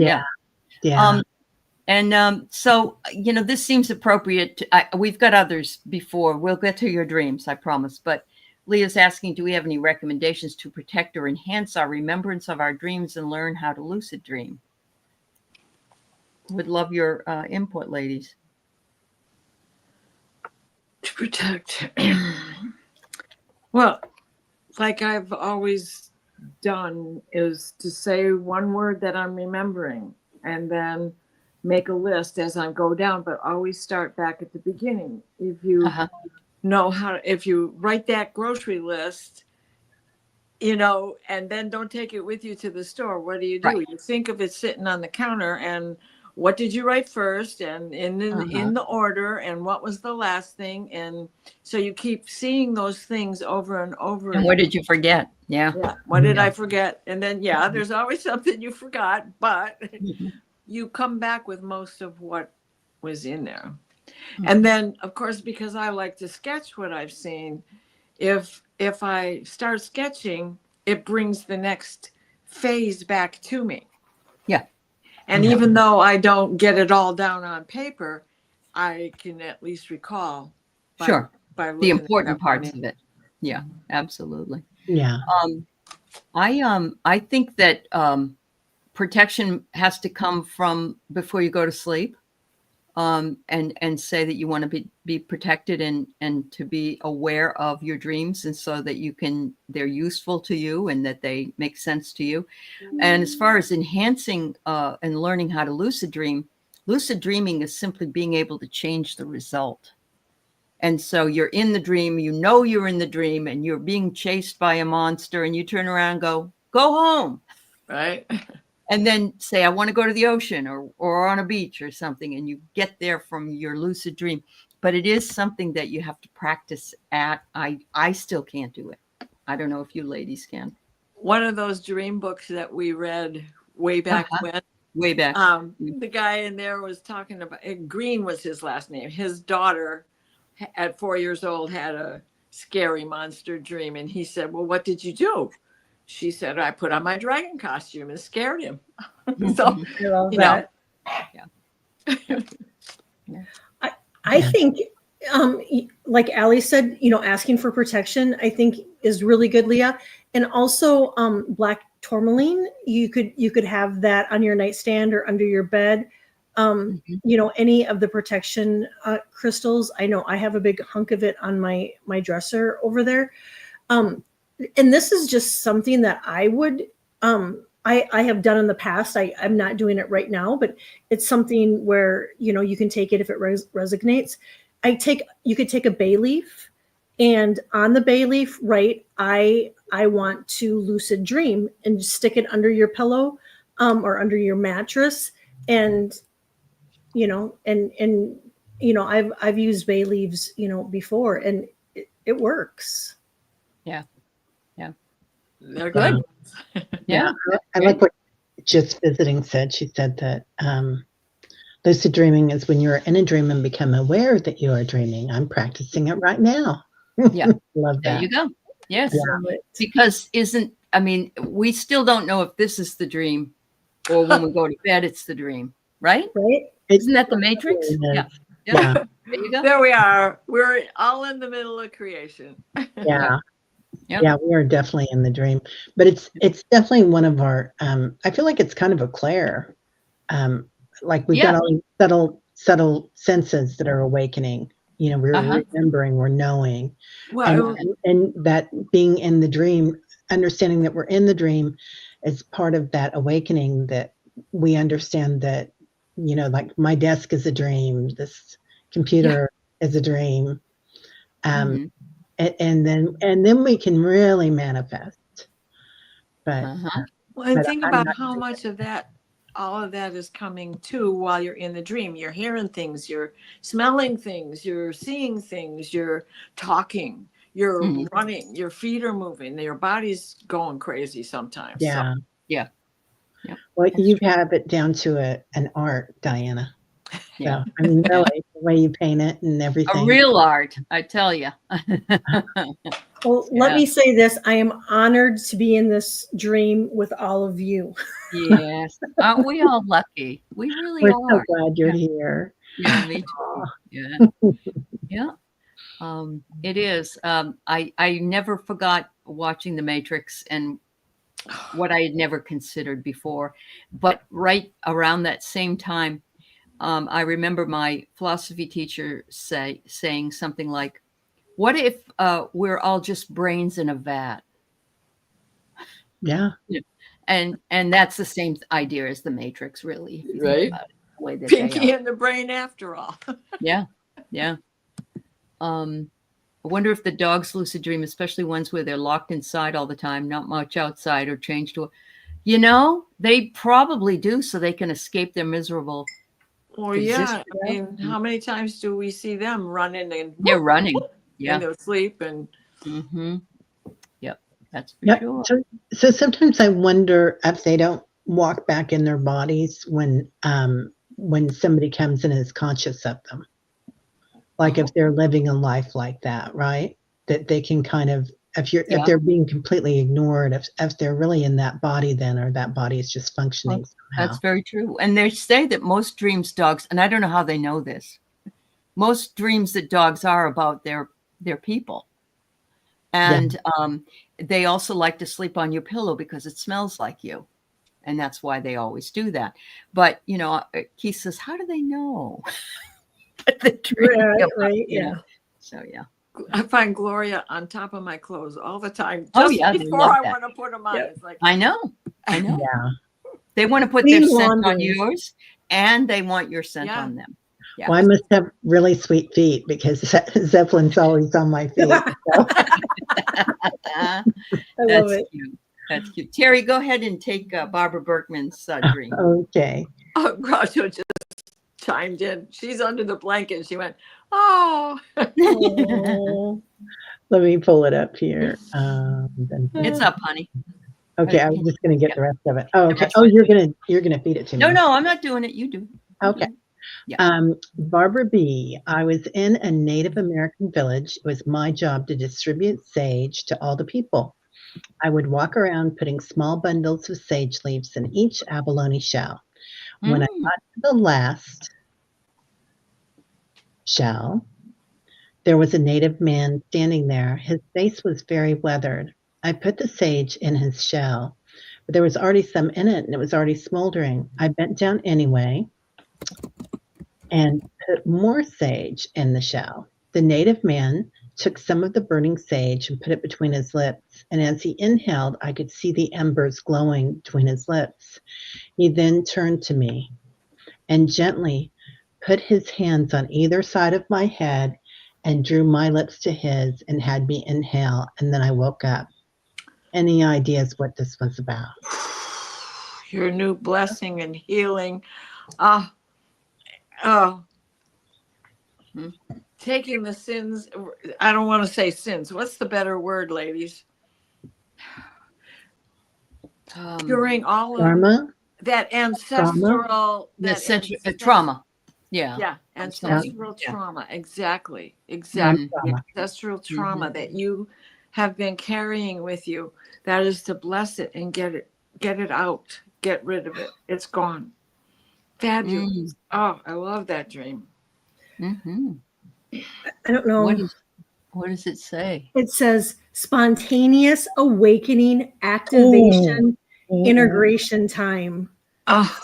so, you know, this seems appropriate. We've got others before. We'll get to your dreams, I promise. But Leah's asking, do we have any recommendations to protect or enhance our remembrance of our dreams and learn how to lucid dream? Would love your input, ladies. To protect. Well, like I've always done, is to say one word that I'm remembering and then make a list as I go down, but always start back at the beginning. If you know how, if you write that grocery list and then don't take it with you to the store. What do? Right. You think of it sitting on the counter, and what did you write first, and in the order, and what was the last thing, and so you keep seeing those things over and over. And what did you forget? Yeah. What did I forget? And then there's always something you forgot, but you come back with most of what was in there. And then, of course, because I like to sketch what I've seen, if I start sketching, it brings the next phase back to me. Yeah. And even though I don't get it all down on paper, I can at least recall Sure. by The important parts of it. Yeah, absolutely. Yeah. I think that protection has to come from before you go to sleep. And say that you want to be protected and to be aware of your dreams, and so that they're useful to you and that they make sense to you. And as far as enhancing and learning how to lucid dreaming is simply being able to change the result. And so you're in the dream, you're in the dream, and you're being chased by a monster, and you turn around and go home. Right. And then say, I want to go to the ocean or on a beach or something. And you get there from your lucid dream. But it is something that you have to practice at. I still can't do it. I don't know if you ladies can. One of those dream books that we read way back when. Way back. The guy in there was talking about, Green was his last name. His daughter at 4 years old had a scary monster dream. And he said, well, what did you do? She said, I put on my dragon costume and scared him. So, I think, like Aley said, asking for protection, I think is really good, Leah. And also black tourmaline, you could have that on your nightstand or under your bed. Any of the protection crystals. I know I have a big hunk of it on my dresser over there. And this is just something that I would, I have done in the past. I'm not doing it right now, but it's something where, you can take it if it resonates. You could take a bay leaf, and on the bay leaf, write, I want to lucid dream, and stick it under your pillow, or under your mattress. And, I've used bay leaves, before, and it works. Yeah. They're good. Yeah. I like what Just Visiting said. She said that lucid dreaming is when you're in a dream and become aware that you are dreaming. I'm practicing it right now. Yeah. Love that. There you go. Yes. Yeah. Because we still don't know if this is the dream or when we go to bed, it's the dream, right? Right. Isn't that the Matrix? Yeah. Yeah. There you go. There we are. We're all in the middle of creation. Yeah. Yep. Yeah, we are definitely in the dream, but it's definitely one of our. I feel like it's kind of a clair. Like we've got all subtle senses that are awakening. We're remembering, we're knowing, and that being in the dream, understanding that we're in the dream, is part of that awakening. That we understand that, like my desk is a dream, this computer is a dream. And then we can really manifest. But and think about how much of that, all of that is coming too while you're in the dream. You're hearing things, you're smelling things, you're seeing things, you're talking, you're running, your feet are moving, your body's going crazy sometimes. Yeah. So. Yeah. Well, you have it down to an art, Diana. Yeah. So, really, the way you paint it and everything. A real art, I tell you. Well, let me say this. I am honored to be in this dream with all of you. Yes. Aren't we all lucky? We really We're are. so glad you're here. Yeah, me too. Yeah. Yeah. It is. I never forgot watching The Matrix and what I had never considered before. But right around that same time, I remember my philosophy teacher saying something like, what if we're all just brains in a vat? Yeah. And that's the same idea as the Matrix, really. If you think about it, the way that Pinky in the brain after all. Yeah. I wonder if the dogs lucid dream, especially ones where they're locked inside all the time, not much outside or changed to. You know, they probably do, so they can escape their miserable. Well, yeah. I mean, how many times do we see them running and They're running? Yeah. in their sleep and. Mm-hmm. Yep, that's for sure. So sometimes I wonder if they don't walk back in their bodies when somebody comes in and is conscious of them. Like if they're living a life like that, right? That they can kind of, if they're being completely ignored, if they're really in that body then, or that body is just functioning somehow. That's very true. And they say that most dreams dogs, and I don't know how they know this, most dreams that dogs are about their people. And they also like to sleep on your pillow because it smells like you. And that's why they always do that. But, you know, Keith says, how do they know? The dream right. Yeah. So, yeah. I find Gloria on top of my clothes all the time. Before I want to put them on. It's like, I know. Yeah. They want to put their scent on yours, and they want your scent on them. Yeah. Well, I must have really sweet feet because Zeppelin's always on my feet. So. I love it. Cute. That's cute. Teri, go ahead and take Barbara Berkman's dream. Okay. Oh, Groucho just chimed in. She's under the blanket. And she went, oh. Let me pull it up here. It's up, honey. Okay, I was just going to get the rest of it. Oh, okay. Oh, you're gonna feed it to me. No, I'm not doing it. You do. Okay. Yeah. Barbara B. I was in a Native American village. It was my job to distribute sage to all the people. I would walk around putting small bundles of sage leaves in each abalone shell. When I got to the last shell, there was a native man standing there. His face was very weathered. I put the sage in his shell, but there was already some in it and it was already smoldering. I bent down anyway and put more sage in the shell. The native man took some of the burning sage and put it between his lips, and as he inhaled, I could see the embers glowing between his lips. He then turned to me and gently put his hands on either side of my head and drew my lips to his and had me inhale, and then I woke up. Any ideas what this was about? Your new blessing and healing. Taking the sins, I don't want to say sins. What's the better word, ladies? During all Karma? That ancestral trauma. Yeah, ancestral trauma. Exactly. Ancestral trauma that you have been carrying with you. That is to bless it and get it out. Get rid of it. It's gone. Fabulous. Oh, I love that dream. Mm-hmm. I don't know. What does it say? It says spontaneous awakening, activation, integration time. Oh,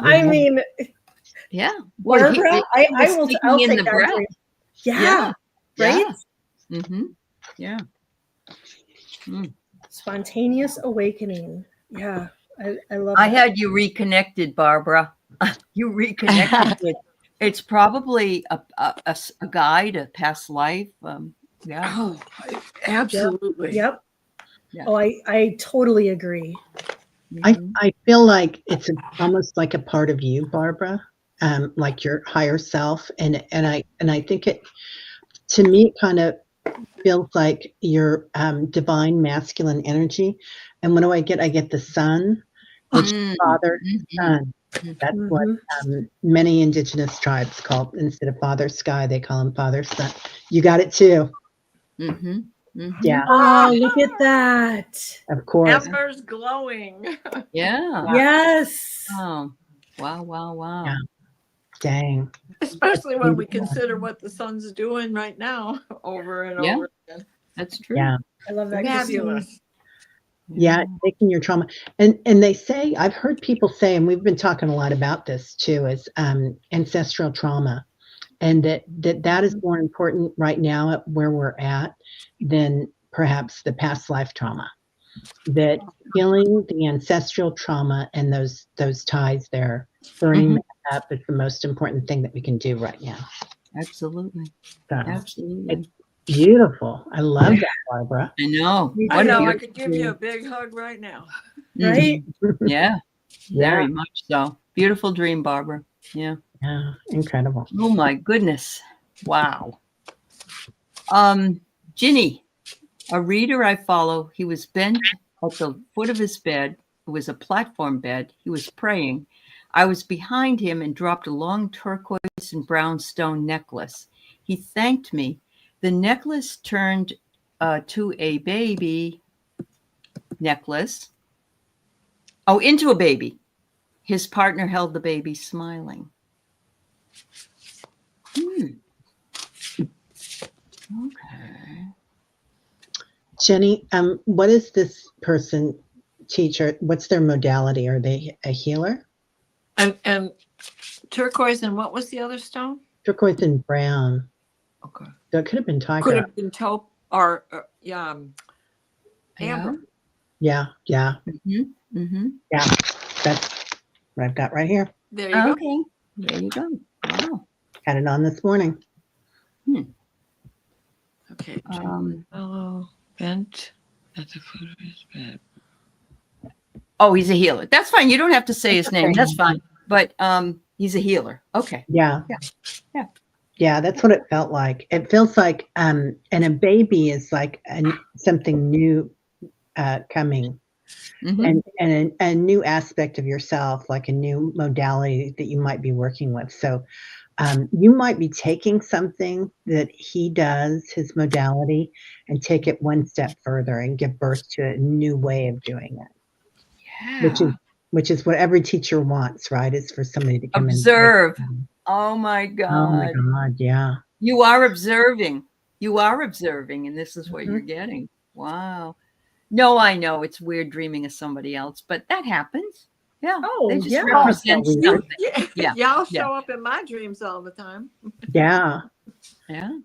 I mean, yeah. Barbara, I'll take that dream. Yeah. Right? Yeah. Mm-hmm. Yeah. Spontaneous awakening. Yeah. I love I that. had you reconnected, Barbara. You reconnected with. It's probably a guide, a past life. Yeah. Oh, absolutely. Yep. Yeah. Oh, I totally agree. I feel like it's almost like a part of you, Barbara, like your higher self, and I think it, to me, it kind of feels like your divine masculine energy. And what do I get? I get the sun, which is father, son. That's what many indigenous tribes call, instead of father sky, they call him father sun. You got it too. Yeah. Oh, look at that. Of course. Embers glowing. Yeah. Yes. Oh, wow. Yeah. Dang. Especially when we consider what the sun's doing right now over and over again. That's true. Yeah. I love that. Fabulous. Yeah, taking your trauma. And they say, I've heard people say, and we've been talking a lot about this too, is ancestral trauma. And that is more important right now at where we're at than perhaps the past life trauma. That healing the ancestral trauma and those ties there, burning that up is the most important thing that we can do right now. Absolutely. So Absolutely. Beautiful. I love that, Barbara. I know. Me I What a know. I beautiful could give you a big hug right now. Right? Yeah, Yeah. very much so. Beautiful dream, Barbara. Yeah. Yeah. Incredible. Oh my goodness. Wow. Ginny, a reader I follow, he was bent at the foot of his bed. It was a platform bed. He was praying. I was behind him and dropped a long turquoise and brown stone necklace. He thanked me. The necklace turned to a baby necklace. Oh, into a baby. His partner held the baby smiling. Okay. Jenny, what is this person teacher? What's their modality? Are they a healer? And turquoise, and what was the other stone? Turquoise and brown. Okay. So it could have been tiger. Could have been taupe or amber. Yeah. Yeah. Mm-hmm. Yeah. That's what I've got right here. There you go. Okay. There you go. Wow. Had it on this morning. Okay. Um, Fellow bent at the foot of his bed. Oh, he's a healer. That's fine. You don't have to say his name. That's fine. But he's a healer. Okay. Yeah. Yeah. Yeah, that's what it felt like. It feels like, and a baby is like something new coming, Mhm. and a new aspect of yourself, like a new modality that you might be working with. So you might be taking something that he does, his modality, and take it one step further and give birth to a new way of doing it, Yeah. which is what every teacher wants, right? Is for somebody to come Observe. in. Oh my Oh my God. God, yeah. You are observing. You are observing, and this is what Mhm. you're getting. Wow. No, I know it's weird dreaming of somebody else, but that happens. Yeah. Oh, They just yeah. represent Oh, something. Yeah. Y'all Yeah. show up in my dreams all the time. Yeah. Yeah.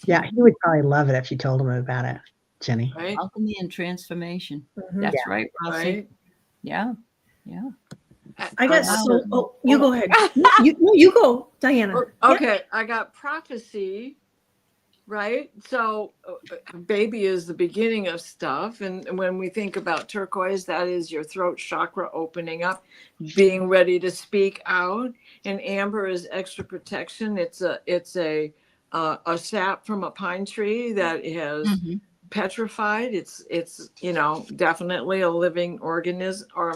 Yeah, he would probably love it if you told him about it, Jenny. Right? Alchemy and transformation. Mhm. That's right, Rossi. Right. Yeah. Yeah. I got Wow. so. Oh, you go ahead. You go, Diana. Okay, I got prophecy, right? So baby is the beginning of stuff. And when we think about turquoise, that is your throat chakra opening up, being ready to speak out. And amber is extra protection. It's a sap from a pine tree that has Mhm. petrified. It's definitely a living organism or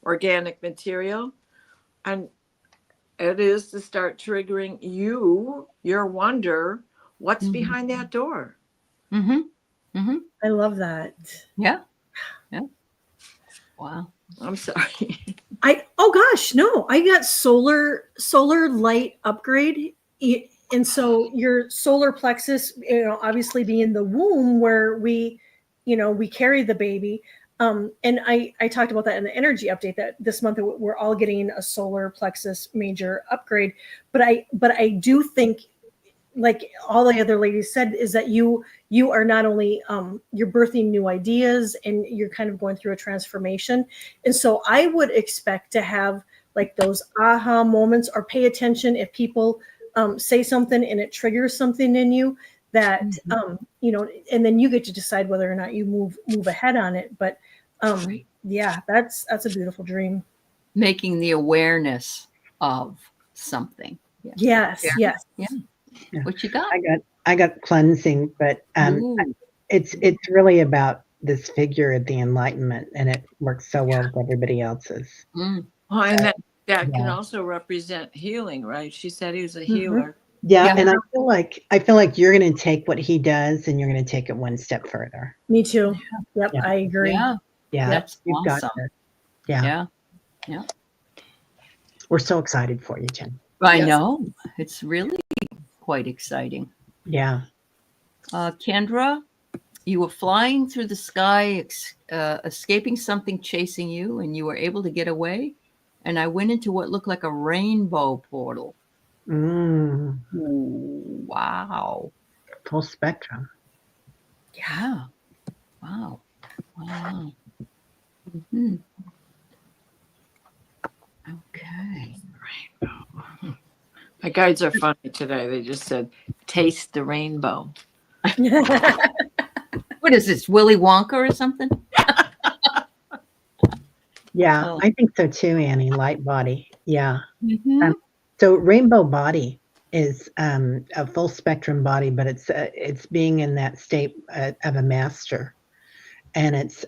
organic material. And it is to start triggering your wonder, what's Mhm. behind that door? Mm-hmm. Mm-hmm. I love that. Yeah. Yeah. Wow. I'm sorry. Oh gosh, no, I got solar light upgrade. And so your solar plexus, obviously being the womb where we carry the baby. And I talked about that in the energy update that this month we're all getting a solar plexus major upgrade. But I do think, like all the other ladies said, is that you are not only you're birthing new ideas and you're kind of going through a transformation. And so I would expect to have like those aha moments, or pay attention if people say something and it triggers something in you that and then you get to decide whether or not you move ahead on it. But Right. yeah, that's a beautiful dream. Making the awareness of something. Yeah. Yes. Yeah. Yes. Yeah. What you got? I got cleansing, but Ooh. it's really about this figure of the enlightenment, and it works so well with everybody else's. Mm. Well, and that can Yeah. also represent healing, right? She said he was a healer. Yeah, Yeah. and I feel like you're going to take what he does and you're going to take it one step further. Me too. Yep. Yeah. I agree. Yeah. Yeah, That's you've got awesome. this. Yeah. Yeah. Yeah. We're so excited for you, Jen. I Yes. know. It's really quite exciting. Yeah. Kendra, you were flying through the sky, escaping something chasing you, and you were able to get away. And I went into what looked like a rainbow portal. Mm, Ooh, wow. full spectrum. Yeah. Wow. Wow. Mhm. Okay. My guides are funny today. They just said, taste the rainbow. What is this, Willy Wonka or something? Yeah, Oh. I think so too, Annie. Light body. Yeah. Mhm. So rainbow body is a full spectrum body, but it's being in that state of a master, and it's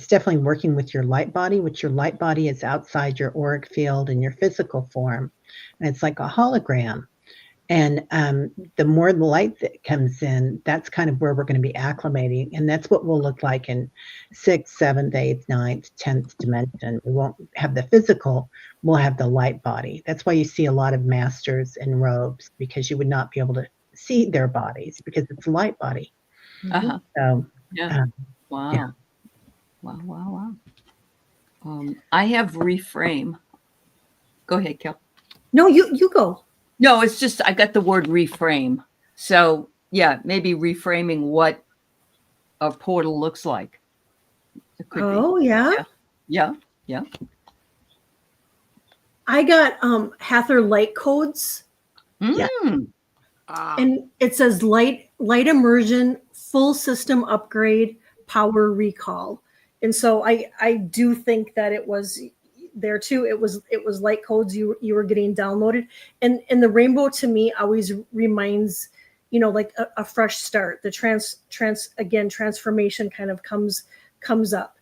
definitely working with your light body, which your light body is outside your auric field and your physical form, and it's like a hologram. And the more the light that comes in, that's kind of where we're going to be acclimating. And that's what we'll look like in 6th, 7th, 8th, 9th, 10th dimension. We won't have the physical, we'll have the light body. That's why you see a lot of masters in robes, because you would not be able to see their bodies because it's a light body. Uh-huh. So, Yeah. Wow. yeah. Wow. I have reframe. Go ahead, Kel. No, you go. No, it's just I got the word reframe. So yeah, maybe reframing what a portal looks like. It could Oh, yeah. Yeah. I got Hather light codes, Yeah. and it says light immersion, full system upgrade, power recall. And so I do think that it was there too. It was light codes you were getting downloaded, and the rainbow to me always reminds, like a fresh start. The transformation kind of comes up.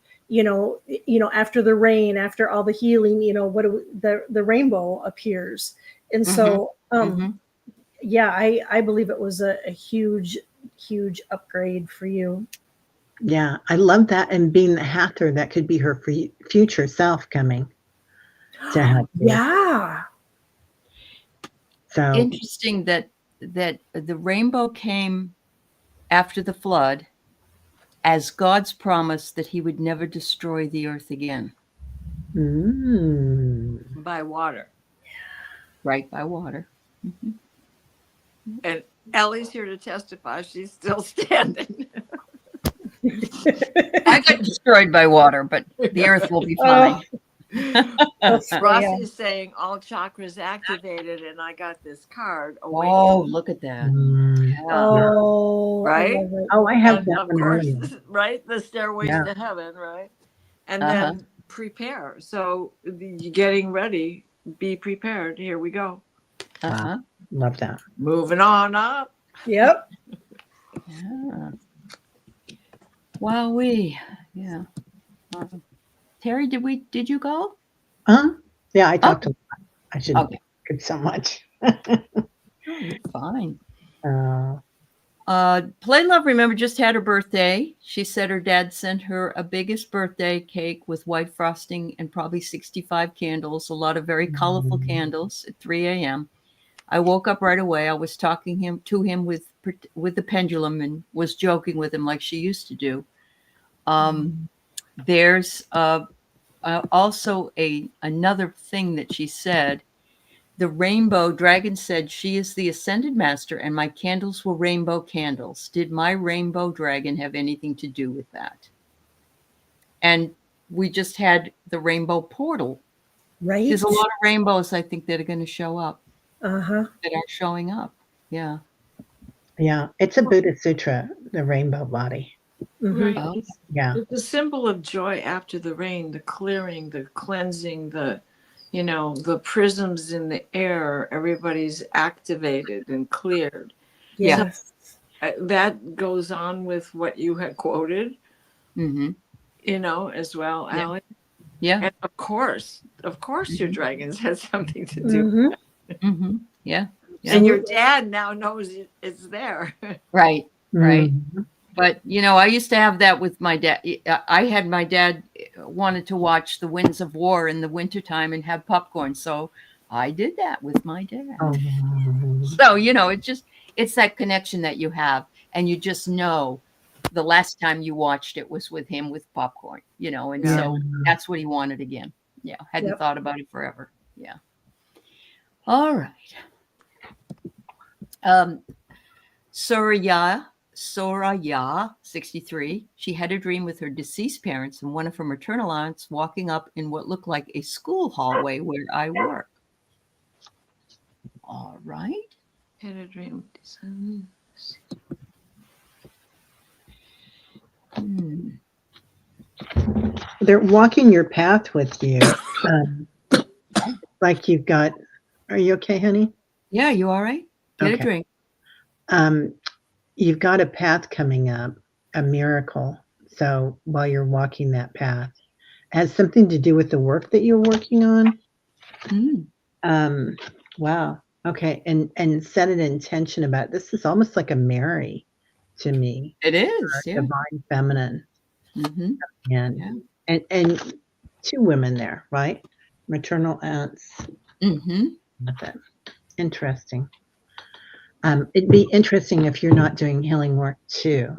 After the rain, after all the healing, the rainbow appears. And so yeah, I believe it was a huge upgrade for you. Yeah, I love that. And being the Hather, that could be her future self coming to help you. Yeah. So Interesting that the rainbow came after the flood as God's promise that he would never destroy the earth again. By water. Right, by water. And Aley's here to testify. She's still standing. I got destroyed by water, but the earth will be fine. Rossi's saying all chakras activated, and I got this card. Oh, look at that. Oh, right? I have And that of one course, earlier. right? The stairways to heaven, right? And then prepare. So you're getting ready. Be prepared. Here we go. Love that. Moving on up. Yep. Yeah. Wowee. Yeah. Teri, did you go? Yeah, I talked a lot. I shouldn't give so much. You're fine. Uh, Play Love, remember, just had her birthday. She said her dad sent her a biggest birthday cake with white frosting and probably 65 candles, a lot of very colorful candles at 3 a.m. I woke up right away. I was talking to him with the pendulum and was joking with him like she used to do. There's also another thing that she said. The rainbow dragon said, she is the ascended master and my candles were rainbow candles. Did my rainbow dragon have anything to do with that? And we just had the rainbow portal. Right. There's a lot of rainbows, I think, that are going to show up. Uh-huh. That are showing up. Yeah. Yeah. It's a Buddha Sutra, the rainbow body. Right. Oh, Yeah. It's a symbol of joy after the rain, the clearing, the cleansing, the prisms in the air. Everybody's activated and cleared. Yes. So, that goes on with what you had quoted, as well, Aley. Yeah. And of course, your dragons had something to do with that. Yeah. And your dad now knows it's there. Right. But, I used to have that with my dad. I had my dad wanted to watch The Winds of War in the wintertime and have popcorn. So I did that with my dad. So, it's that connection that you have. And you just know the last time you watched it was with him with popcorn, and so that's what he wanted again. Yeah. Hadn't thought about it forever. Yeah. All right. Soraya, 63. She had a dream with her deceased parents and one of her maternal aunts walking up in what looked like a school hallway where I work. All right. Had a dream. Hmm. They're walking your path with you. Like you've got, are you okay, honey? Yeah, you all right? Get a Okay. drink. You've got a path coming up, a miracle. So while you're walking that path, it has something to do with the work that you're working on. Mm. Wow. Okay. And set an intention about it. This is almost like a Mary to me. It is, yeah. Divine feminine. Mm-hmm. And Yeah. and two women there, right? Maternal aunts. Mm-hmm. Interesting. It'd be interesting if you're not doing healing work too.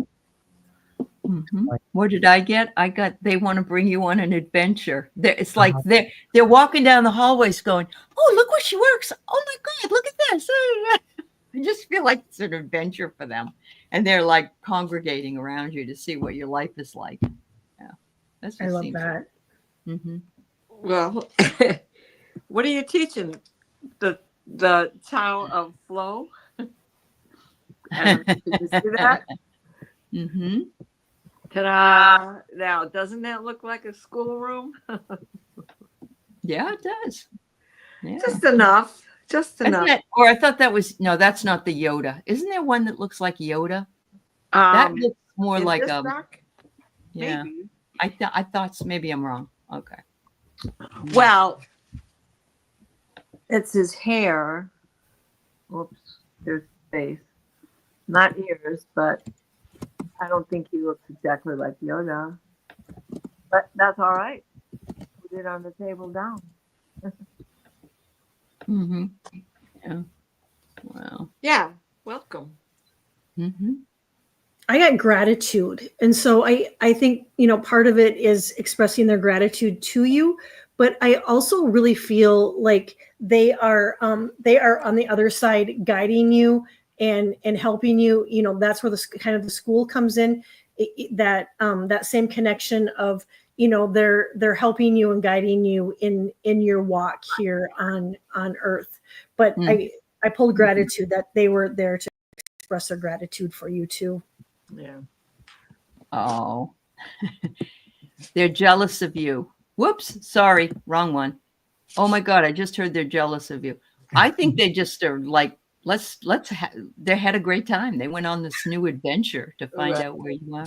Mm-hmm. What did I get? I got, they want to bring you on an adventure. It's like they're walking down the hallways going, oh, look where she works. Oh my God, look at this. I just feel like it's an adventure for them. And they're like congregating around you to see what your life is like. Yeah. That's I love that. Mm-hmm. Well, what are you teaching? The Tao of Flow? Did you see that? Mm-hmm. Ta-da! Now, doesn't that look like a schoolroom? Yeah, it does. Yeah. Just enough. Just enough. Or I thought that was, no, that's not the Yoda. Isn't there one that looks like Yoda? That looks more like a. Yeah. Maybe. I thought maybe I'm wrong. Okay. Well, it's his hair. Whoops, there's face. Not ears, but I don't think he looks exactly like Yoda. But that's all right. Put it on the table down. Mm-hmm. Yeah. Wow. Yeah. Welcome. Mm-hmm. I got gratitude. And so I think, part of it is expressing their gratitude to you, but I also really feel like they are on the other side guiding you and helping you. That's where the school comes in, that same connection of, they're helping you and guiding you in your walk here on earth. But I pulled gratitude that they were there to express their gratitude for you too. Yeah. Oh, they're jealous of you. Whoops. Sorry. Wrong one. Oh my God. I just heard they're jealous of you. I think they just are like, they had a great time. They went on this new adventure to find out where you are.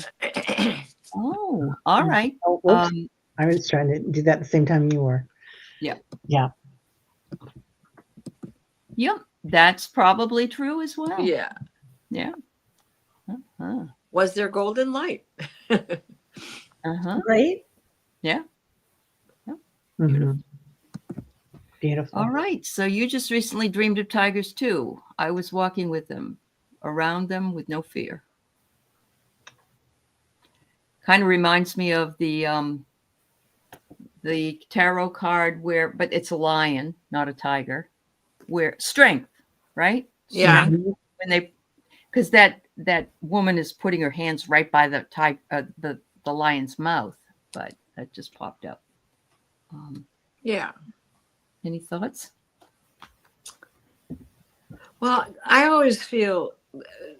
Oh, all right. Oh, whoops. I was trying to do that at the same time you were. Yeah. Yeah. Yep. That's probably true as well. Yeah. Yeah. Uh-huh. Was there golden light? Uh-huh. Right? Yeah. Mm-hmm. Beautiful. All right. So you just recently dreamed of tigers too. I was walking with them, around them with no fear. Kind of reminds me of the tarot card but it's a lion, not a tiger. Where strength, right? Yeah. Strength. Because that woman is putting her hands right by the lion's mouth, but that just popped up. Yeah. Any thoughts? Well, I always feel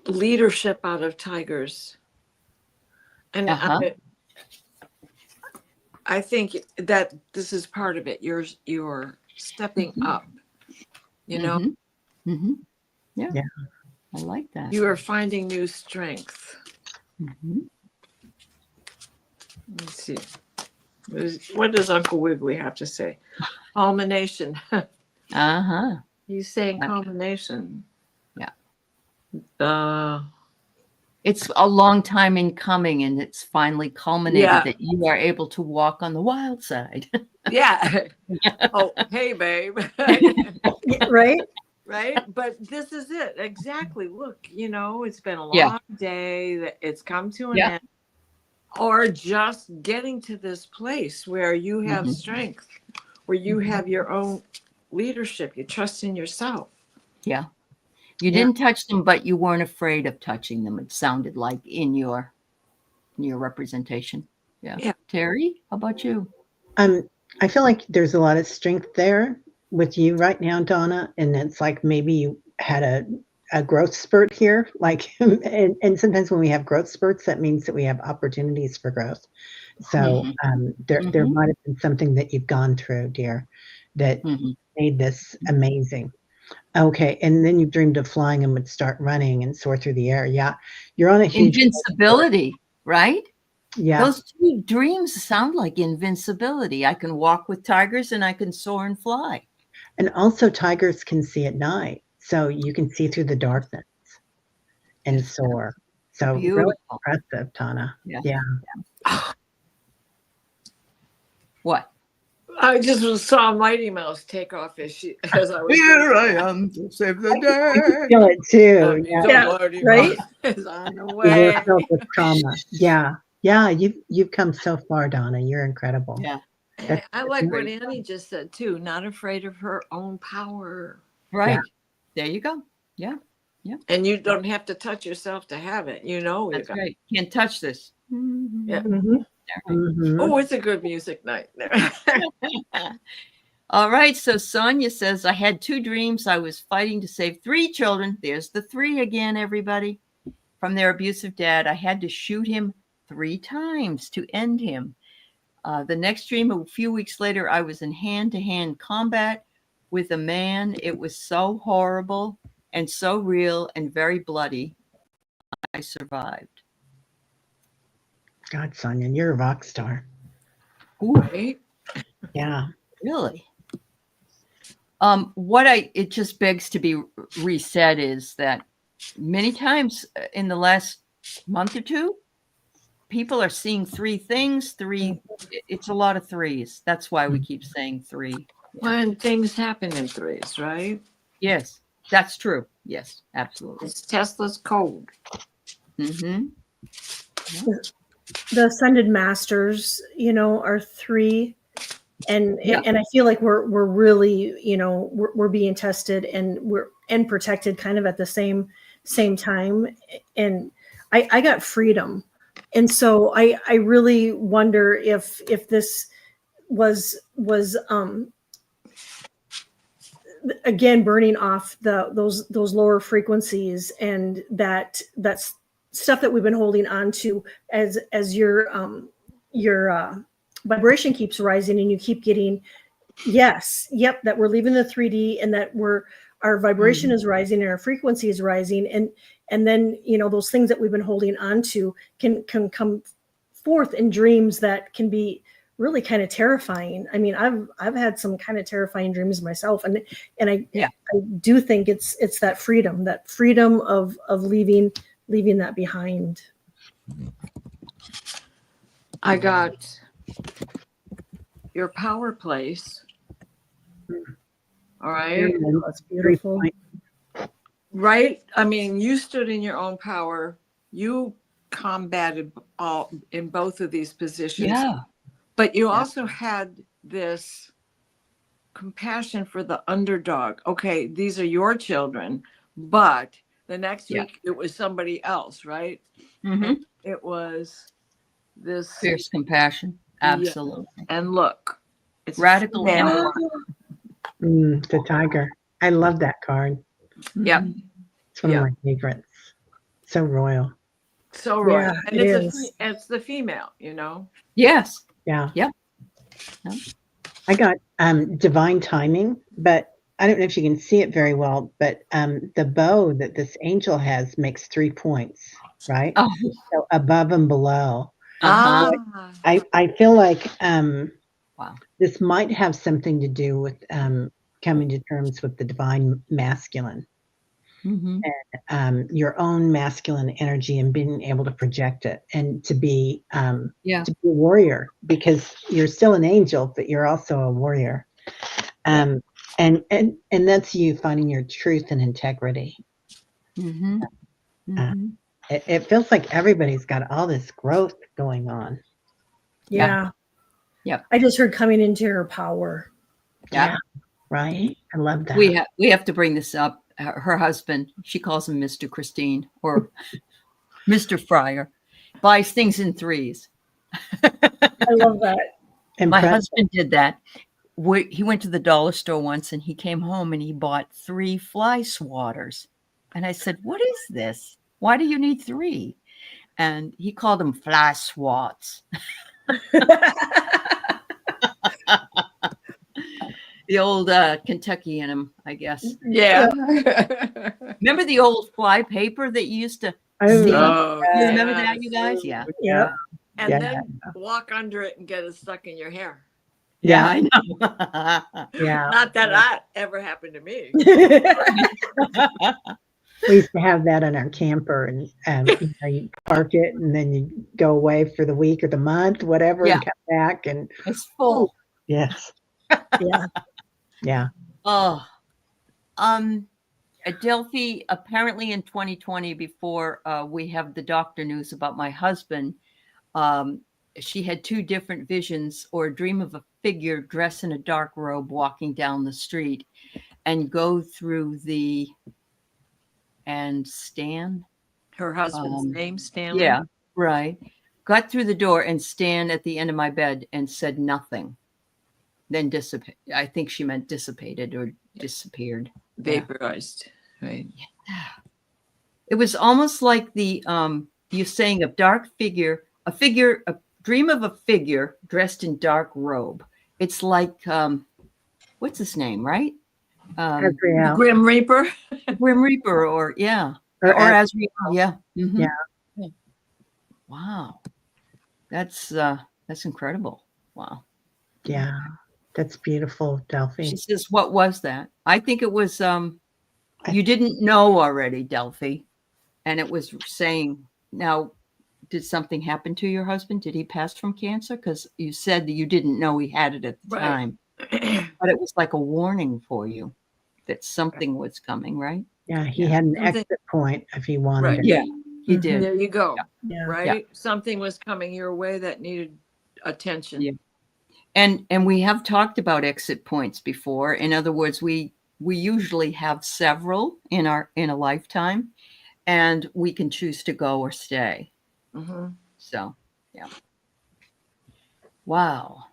leadership out of tigers. And I think that this is part of it. You're stepping up, Mm-hmm. Mm-hmm. Yeah. I like that. You are finding new strength. Mm-hmm. Let's see. What does Uncle Wiggly have to say? Culmination. Uh-huh. He's saying culmination. Yeah. It's a long time in coming, and it's finally culminated that you are able to walk on the wild side. Yeah. Oh, hey, babe. Right? Right? But this is it. Exactly. Look, it's been a long day. It's come to an end. Or just getting to this place where you have strength, where you have your own leadership. You trust in yourself. Yeah. You didn't touch them, but you weren't afraid of touching them. It sounded like in your representation. Yeah. Teri, how about you? I feel like there's a lot of strength there with you right now, Donna. And it's like maybe you had a growth spurt here, like, and sometimes when we have growth spurts, that means that we have opportunities for growth. So there might have been something that you've gone through, dear, that made this amazing. Okay, and then you dreamed of flying and would start running and soar through the air. Yeah, you're on a huge invincibility, right? Yeah, Those two dreams sound like invincibility. I can walk with tigers and I can soar and fly. and also tigers can see at night, so you can see through the darkness and soar. So really Beautiful. impressive, Tana. Yeah. What? I just saw Mighty Mouse take off as I was Here I am to save the I day. feel it too. Yeah. Mighty right? Mouse is on the You're way. filled with trauma. Yeah, you've come so far, Donna. You're incredible. Yeah. And I like what great. Annie just said too. Not afraid of her own power. Right. Yeah. There you go. Yeah. And you don't have to touch yourself to have it. You know. That's right. Can't touch this. Yeah. Mhm. Mhm. Oh, it's a good music night. All right. So Sonia says, I had 2 dreams. I was fighting to save 3 children. There's the 3 again, everybody. From their abusive dad. I had to shoot him 3 times to end him. The next dream, a few weeks later, I was in hand-to-hand combat with a man. It was so horrible and so real and very bloody. I survived. God, Sonia, you're a rock star. Ooh, Right? Yeah. really? It just begs to be resaid is that many times in the last month or 2, people are seeing 3 things. 3, it's a lot of 3s. That's why we keep saying 3. When things happen in 3s, right? Yes, that's true. Yes, absolutely. It's Tesla's code. Mm-hmm. The ascended masters, are 3, and I feel like we're really, we're being tested and we're protected kind of at the same time. And I got freedom, and so I really wonder if this was again burning off those lower frequencies, and that's stuff that we've been holding on to as your vibration keeps rising, and you keep getting that we're leaving the 3D, and that our vibration is rising and our frequency is rising, and then those things that we've been holding on to can come forth in dreams that can be really kind of terrifying. I mean, I've had some kind of terrifying dreams myself, and I do think it's that freedom of leaving that behind. I got your power place. All right. That's beautiful. Right. I mean, you stood in your own power. You combated all in both of these positions. Yeah. But you also had this compassion for the underdog. Okay, these are your children, but the next week it was somebody else, right? Mm-hmm. It was this Fierce compassion. Absolutely. And look, it's Radical. The tiger. I love that card. Yeah. It's one of my favorites. So royal. So right. Yeah, And it's the female, Yes. Yeah. Yep. I got divine timing, but I don't know if you can see it very well, but the bow that this angel has makes 3 points, right? Oh. So above and below. Uh-huh. I feel like Wow. this might have something to do with coming to terms with the divine masculine. Mm-hmm. And your own masculine energy and being able to project it and to be a warrior, because you're still an angel, but you're also a warrior. And that's you finding your truth and integrity. Mm-hmm. Mm-hmm. It feels like everybody's got all this growth going on. Yeah. Yep. I just heard coming into her power. Yeah. Right. I love that. We have to bring this up. Her husband, she calls him Mr. Christine or Mr. Fryer, buys things in 3s. I love that. My husband did that. He went to the dollar store once and he came home and he bought 3 fly swatters. And I said, what is this? Why do you need 3? And he called them fly swats. The old Kentucky in him, I guess. Yeah. Remember the old fly paper that you used to see? Oh, You remember yes. that, you guys? Yeah. Yep. And Yeah. then walk under it and get it stuck in your hair. Yeah, I know. Yeah. Not that that ever happened to me. We used to have that in our camper, and you know, you park it, and then you go away for the week or the month, whatever, Yeah. and come back, and It's full. yes, Yeah. yeah. Oh, Adelphi, apparently in 2020, before we have the doctor news about my husband, she had 2 different visions or a dream of a figure dressed in a dark robe walking down the street and go through Stan. Her husband's name, Stanley. Yeah, right. Got through the door and stand at the end of my bed and said nothing. Then dissipate. I think she meant dissipated or disappeared. Vaporized. Right. It was almost like the you saying a dark figure, a dream of a figure dressed in dark robe. It's like what's his name, right? The Azrael. Grim Reaper. Grim Reaper, or yeah, Or or Azrael. Yeah. Mhm. Yeah. Wow, that's incredible. Wow. Yeah, that's beautiful, Delphi. She says, "What was that?" I think it was you didn't know already, Delphi, and it was saying, "Now, did something happen to your husband? Did he pass from cancer? Because you said that you didn't know he had it at the Right. time, but it was like a warning for you that something was coming, right?" Yeah, he Yeah. had an Something- exit point if he wanted Right. it. Yeah, he Mhm. did. There you go. Yeah. Right. Something was coming your way that needed attention. Yeah. And we have talked about exit points before. In other words, we usually have several in a lifetime, and we can choose to go or stay. Mhm. So, yeah. Wow.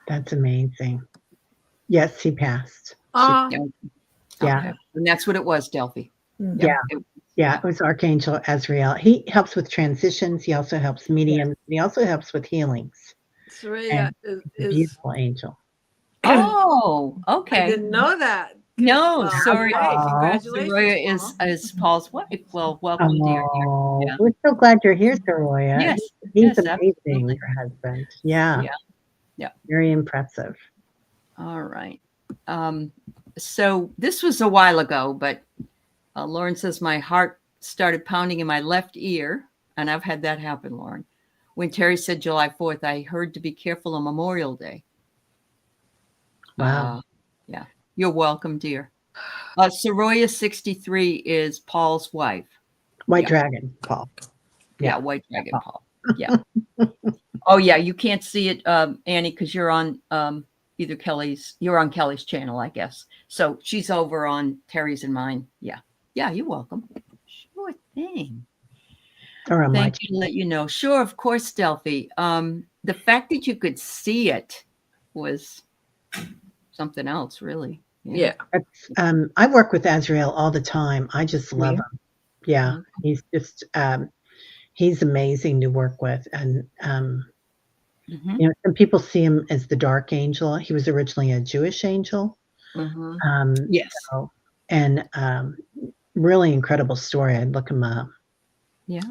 That's amazing. Yes, he passed. Ah, Yeah. Yeah. Okay. And that's what it was, Delphi. Yeah. It- Yeah, it was Archangel Azrael. He helps with transitions. He also helps mediums. He also helps with healings. Soraya He's a is beautiful angel. Oh, I okay. didn't know that. No, sorry. Great. Aw. Congratulations. Soraya Paul. is Paul's wife. Well, welcome, dear. Oh, Yeah. we're so glad you're here, Soroya. Yes. He's yes, amazing, absolutely. your husband. Yeah. Yeah. Yeah. Very impressive. All right. So this was a while ago, but Lauren says my heart started pounding in my left ear, and I've had that happen, Lauren. When Teri said July 4th, I heard to be careful on Memorial Day. Wow. Yeah. You're welcome, dear. Soroya 63 is Paul's wife. White yeah. Dragon, Paul. Yeah, Yeah. White Dragon Paul. Yeah. Oh, yeah. You can't see it, Annie, because you're on either you're on Kelly's channel, I guess. So she's over on Teri's and mine. Yeah. Yeah, you're welcome. Sure thing. Or on my Thank you to let you know. Sure, of course, Delphi. The fact that you could see it was something else, really. Yeah. I work with Azrael all the time. I just love him. Yeah. Okay. He's just he's amazing to work with. And Mhm. you know, some people see him as the dark angel. He was originally a Jewish angel. Mhm. Yes. And really incredible story. I'd look him up. Yeah.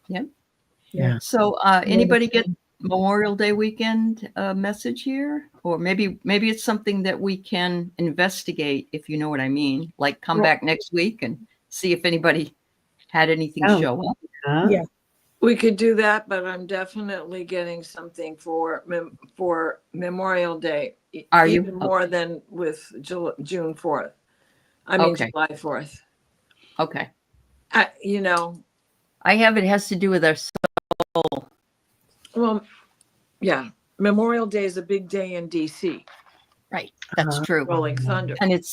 Yep. Yeah. So anybody get Memorial Day weekend message here? Or maybe it's something that we can investigate, if you know what I mean. Like come Well- back next week and see if anybody had anything Oh. show up. Huh? Yeah. We could do that, but I'm definitely getting something for Memorial Day. Are you? Even more than with June 4th. I mean, Okay. July 4th. Okay. You know, I have it has to do with our soul. well, yeah. Memorial Day is a big day in DC. Right. That's true. Rolling Thunder. And it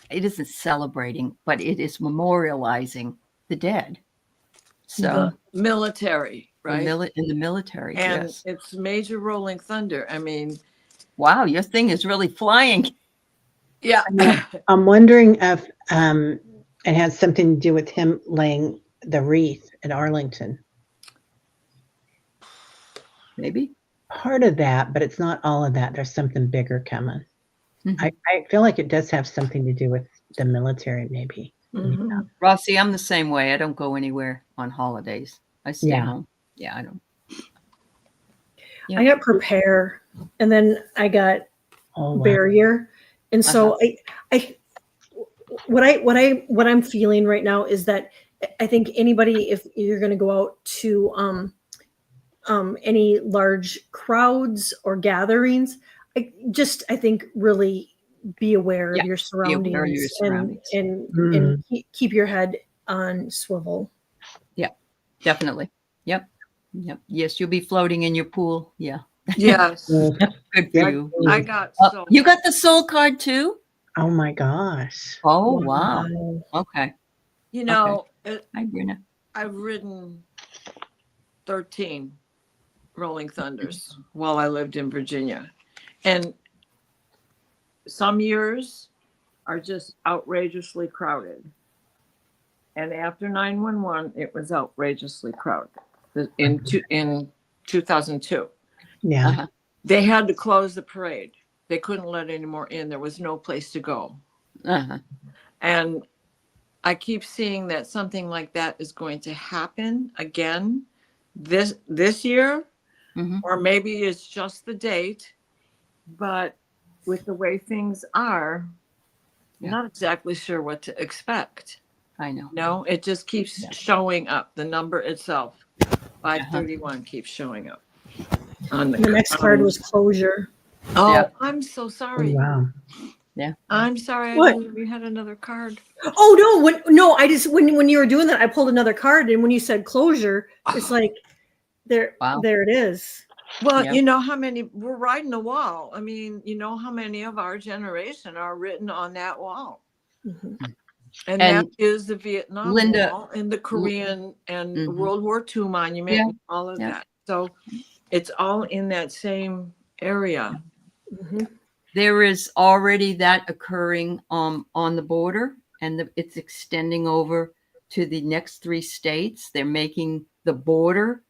isn't celebrating, but it is memorializing the dead. So The military, right? in the military, And yes. it's major Rolling Thunder. I mean, Wow, your thing is really flying. yeah. I'm wondering if It has something to do with him laying the wreath at Arlington. Maybe. Part of that, but it's not all of that. There's something bigger coming. Mhm. I feel like it does have something to do with the military, maybe. Mhm. Rossi, I'm the same way. I don't go anywhere on holidays. I stay Yeah. home. Yeah, I don't. I got prepare, and then I got Oh, wow. barrier, and so what I'm feeling right now is that I think anybody, if you're going to go out to any large crowds or gatherings, I think really be aware of your surroundings, aware of your surroundings. and keep your head on swivel. Yeah, definitely. Yep. Yes, you'll be floating in your pool. Yeah. Yes. Good for you. I got so. You got the soul card too? Oh my gosh. Oh, wow. Okay. You know, Hi, Brina. I've ridden 13 Rolling Thunders while I lived in Virginia. And some years are just outrageously crowded. And after 9/11, it was outrageously crowded in 2002. Yeah. Uh-huh. They had to close the parade. They couldn't let any more in. There was no place to go. Uh-huh. And I keep seeing that something like that is going to happen again this year, or maybe it's just the date. But with the way things are, not exactly sure what to expect. I know. No, it just keeps showing up. The number itself, 531, keeps showing up. On The next card was closure. Oh, Yeah. I'm so Oh, sorry. wow. Yeah. I'm sorry. What? I didn't know we had another card. Oh no! I just when you were doing that, I pulled another card, and when you said closure, it's like there it is. Well, Yeah. you know how many we're riding the wall. I mean, you know how many of our generation are written on that wall. And that is the Vietnam Wall and the Korean and World War II monument and all of that. So it's all in that same area. There is already that occurring on the border, and it's extending over to the next 3 states. They're making the border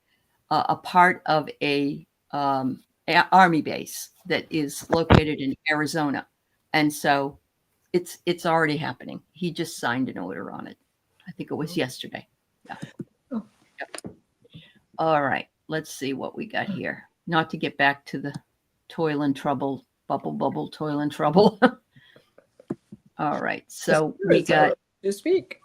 a part of a army base that is located in Arizona, and so it's already happening. He just signed an order on it. I think it was yesterday. Yeah. Yep. All right, let's see what we got here. Not to get back to the toil and trouble, bubble, toil and trouble. All right, so we got. To speak.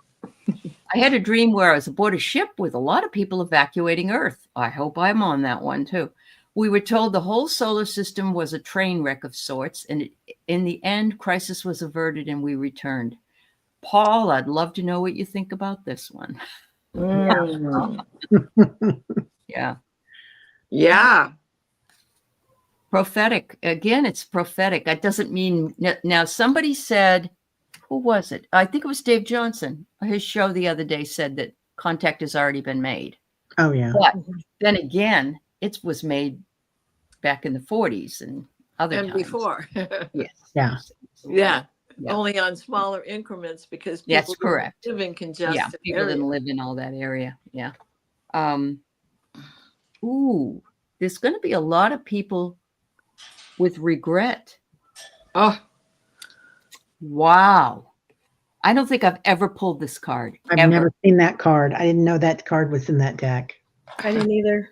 I had a dream where I was aboard a ship with a lot of people evacuating Earth. I hope I'm on that one too. We were told the whole solar system was a train wreck of sorts, and in the end, crisis was averted and we returned. Paul, I'd love to know what you think about this one. Yeah. Yeah. Prophetic. Again, it's prophetic. That doesn't mean now somebody said, who was it? I think it was Dave Johnson. His show the other day said that contact has already been made. Oh, yeah. But then again, it was made back in the 40s and other times. Before. Yes. Yeah. Yeah. Only on smaller increments because people That's correct. live in congested Yeah, people areas. didn't live in all that area. Yeah. Ooh, there's going to be a lot of people with regret. Oh, wow. I don't think I've ever pulled this card. I've never seen that card. I didn't know that card was in that deck. I didn't either.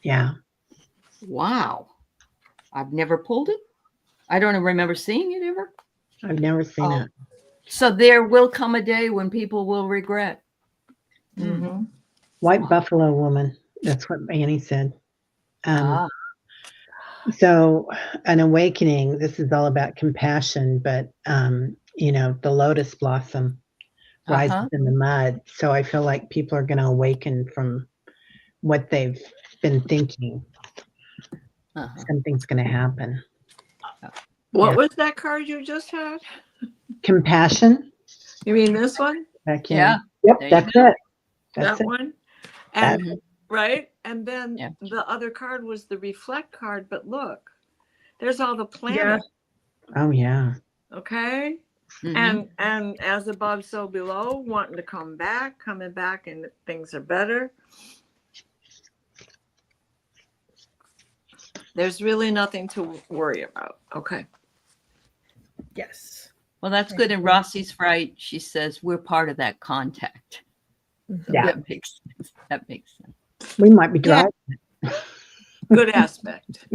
Yeah. Wow. I've never pulled it. I don't remember seeing it ever. I've never seen it. So there will come a day when people will regret. White Buffalo Woman. That's what Annie said. So an awakening, this is all about compassion, but the lotus blossom rises in the mud. So I feel like people are going to awaken from what they've been thinking. Something's going to happen. What was that card you just had? Compassion. You mean this one? Heck Yeah. Yep, that's it. That one? And right? And then the other card was the reflect card, but look, there's all the planets. Oh, yeah. Okay. And as above, so below, wanting to come back, coming back, and things are better. There's really nothing to worry about. Okay. Yes. Well, that's good. And Rossi's right. She says we're part of that contact. So Yeah. that makes sense. That makes sense. We might be driving. Good aspect.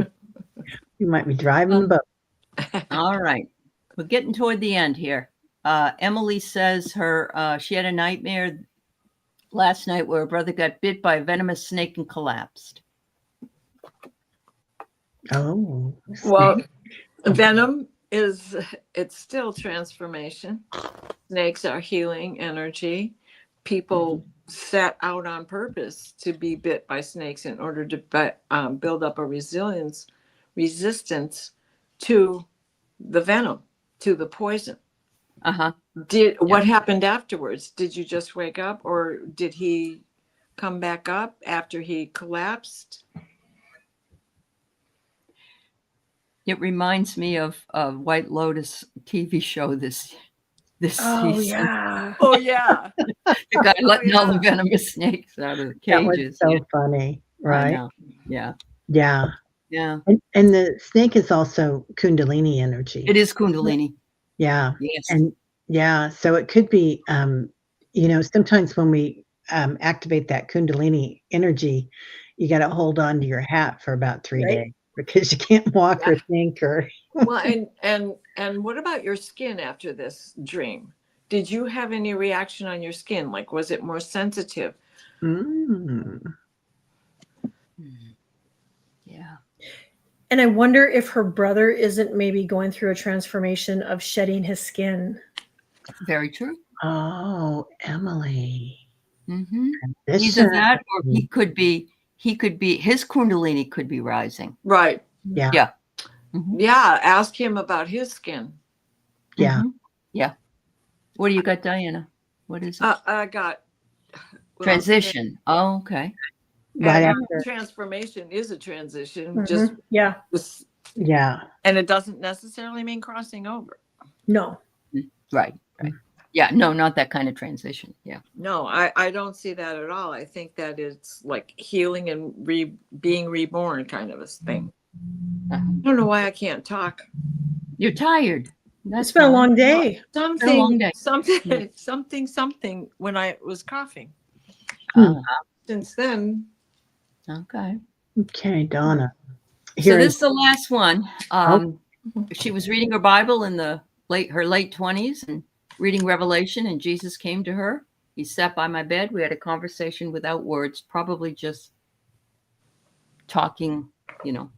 We might be driving the boat. All right. We're getting toward the end here. Emily says she had a nightmare last night where her brother got bit by a venomous snake and collapsed. Oh. Well, venom it's still transformation. Snakes are healing energy. People set out on purpose to be bit by snakes in order to build up a resistance to the venom, to the poison. What happened afterwards? Did you just wake up, or did he come back up after he collapsed? It reminds me of a White Lotus TV show this Oh season. yeah. Oh yeah. The guy letting all the venomous snakes out of the That was cages. so funny, I right? know. Yeah. Yeah. Yeah. And the snake is also Kundalini energy. It is Kundalini. Yeah. Yes. And yeah, so it could be, sometimes when we activate that Kundalini energy, you got to hold on to your hat for about 3 days because you can't walk or think or. Well, and what about your skin after this dream? Did you have any reaction on your skin? Like, was it more sensitive? Yeah. And I wonder if her brother isn't maybe going through a transformation of shedding his skin. Very true. Oh, Emily. Either that, or he could be, his Kundalini could be rising. Right. Yeah. Yeah. Yeah. Ask him about his skin. Yeah. Yeah. What do you got, Diana? What is it? I got transition. Oh, okay. Right after. Transformation is a transition. Just yeah. And it doesn't necessarily mean crossing over. No. Right. Yeah, no, not that kind of transition. Yeah. No, I don't see that at all. I think that it's like healing and being reborn kind of a thing. I don't know why I can't talk. You're tired. It's been a long day. Something when I was coughing. Since then. Okay. Okay, Donna. So this is the last one. She was reading her Bible in her late 20s and reading Revelation, and Jesus came to her. He sat by my bed. We had a conversation without words, probably just talking, because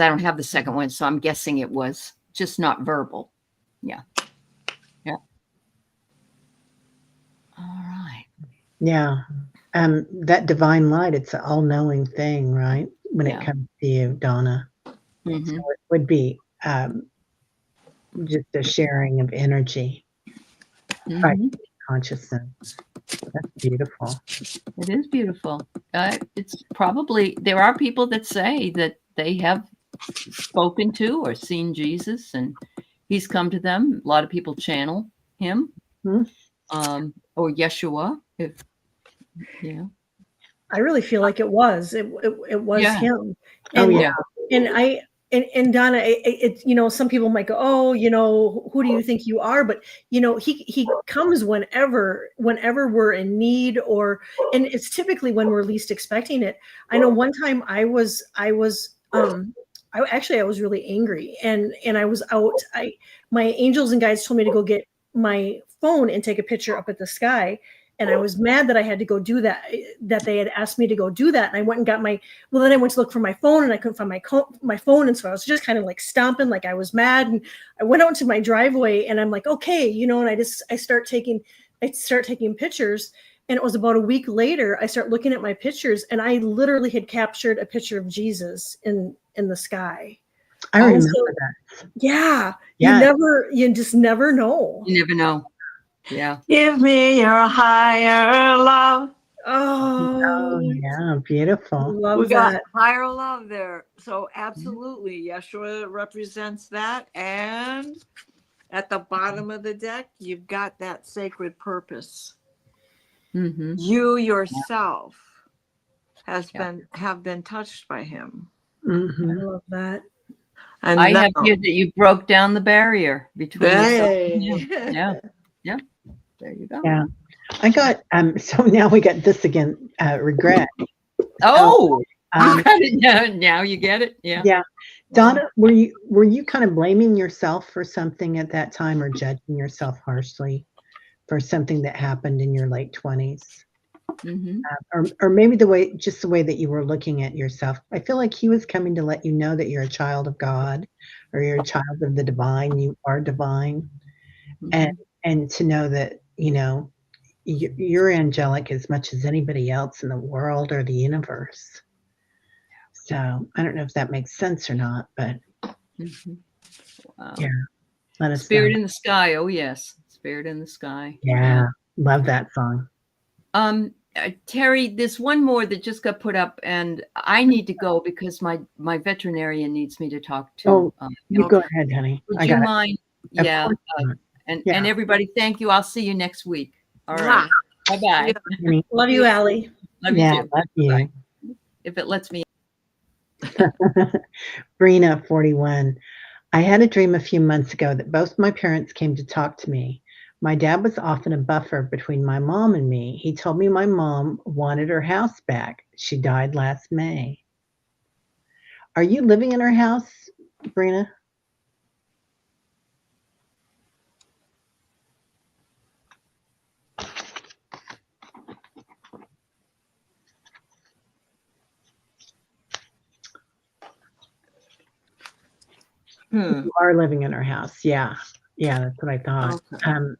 I don't have the second one, so I'm guessing it was just not verbal. Yeah. Yeah. All right. Yeah. That divine light, it's an all-knowing thing, right? When it comes to you, Donna. So it would be just a sharing of energy, right? Consciousness. That's beautiful. It is beautiful. It's probably, there are people that say that they have spoken to or seen Jesus and he's come to them. A lot of people channel him, or Yeshua. I really feel like it was him. And and Donna, some people might go, oh, who do you think you are? But he comes whenever we're in need, and it's typically when we're least expecting it. I know one time I was really angry, and I was out. My angels and guides told me to go get my phone and take a picture up at the sky. And I was mad that I had to go do that they had asked me to go do that. And I went and got then I went to look for my phone and I couldn't find my phone. And so I was just kind of like stomping, like I was mad. And I went out to my driveway and I'm like, okay, and I start taking pictures. And it was about a week later, I start looking at my pictures and I literally had captured a picture of Jesus in the sky. I remember that. Yeah. You just never know. You never know. Yeah. Give me your higher love. Oh yeah, beautiful. Love we that. got higher love there. So absolutely, Yeshua represents that, and at the bottom of the deck, you've got that sacred purpose. Mm-hmm. You yourself have Yeah. been touched by him. Mm-hmm. I love that. And I now, have here that you broke down the barrier between yourself and hey. him. Yeah. Yeah. There you go. Yeah. I got so now we got this again, regret. Oh, Um, you got it now. Now you get it. Yeah. yeah. Donna, were you kind of blaming yourself for something at that time or judging yourself harshly for something that happened in your late 20s? Mm-hmm. Or maybe the way that you were looking at yourself. I feel like he was coming to let you know that you're a child of God or you're a child of the divine. You are divine. Mm-hmm. And to know that, you're angelic as much as anybody else in the world or the universe. So I don't know if that makes sense or not, but Mm-hmm. Wow. yeah, let us Spirit know. in the Sky. Oh, yes. Spirit in the Sky. Yeah, love that song. Teri, there's one more that just got put up, and I need to go because my veterinarian needs me to talk to. Oh, you go ahead, honey. Would I you got mind? Of Yeah. course not. And Yeah. everybody, thank you. I'll see you next week. All right. Mwah. Bye-bye. Yeah. Honey. Love you, Aley. Love Yeah, you too. love you. Bye. If it lets me. Brina, 41. I had a dream a few months ago that both my parents came to talk to me. My dad was often a buffer between my mom and me. He told me my mom wanted her house back. She died last May. Are you living in her house, Brina? You are living in her house. Yeah. Yeah, that's what I thought. Okay.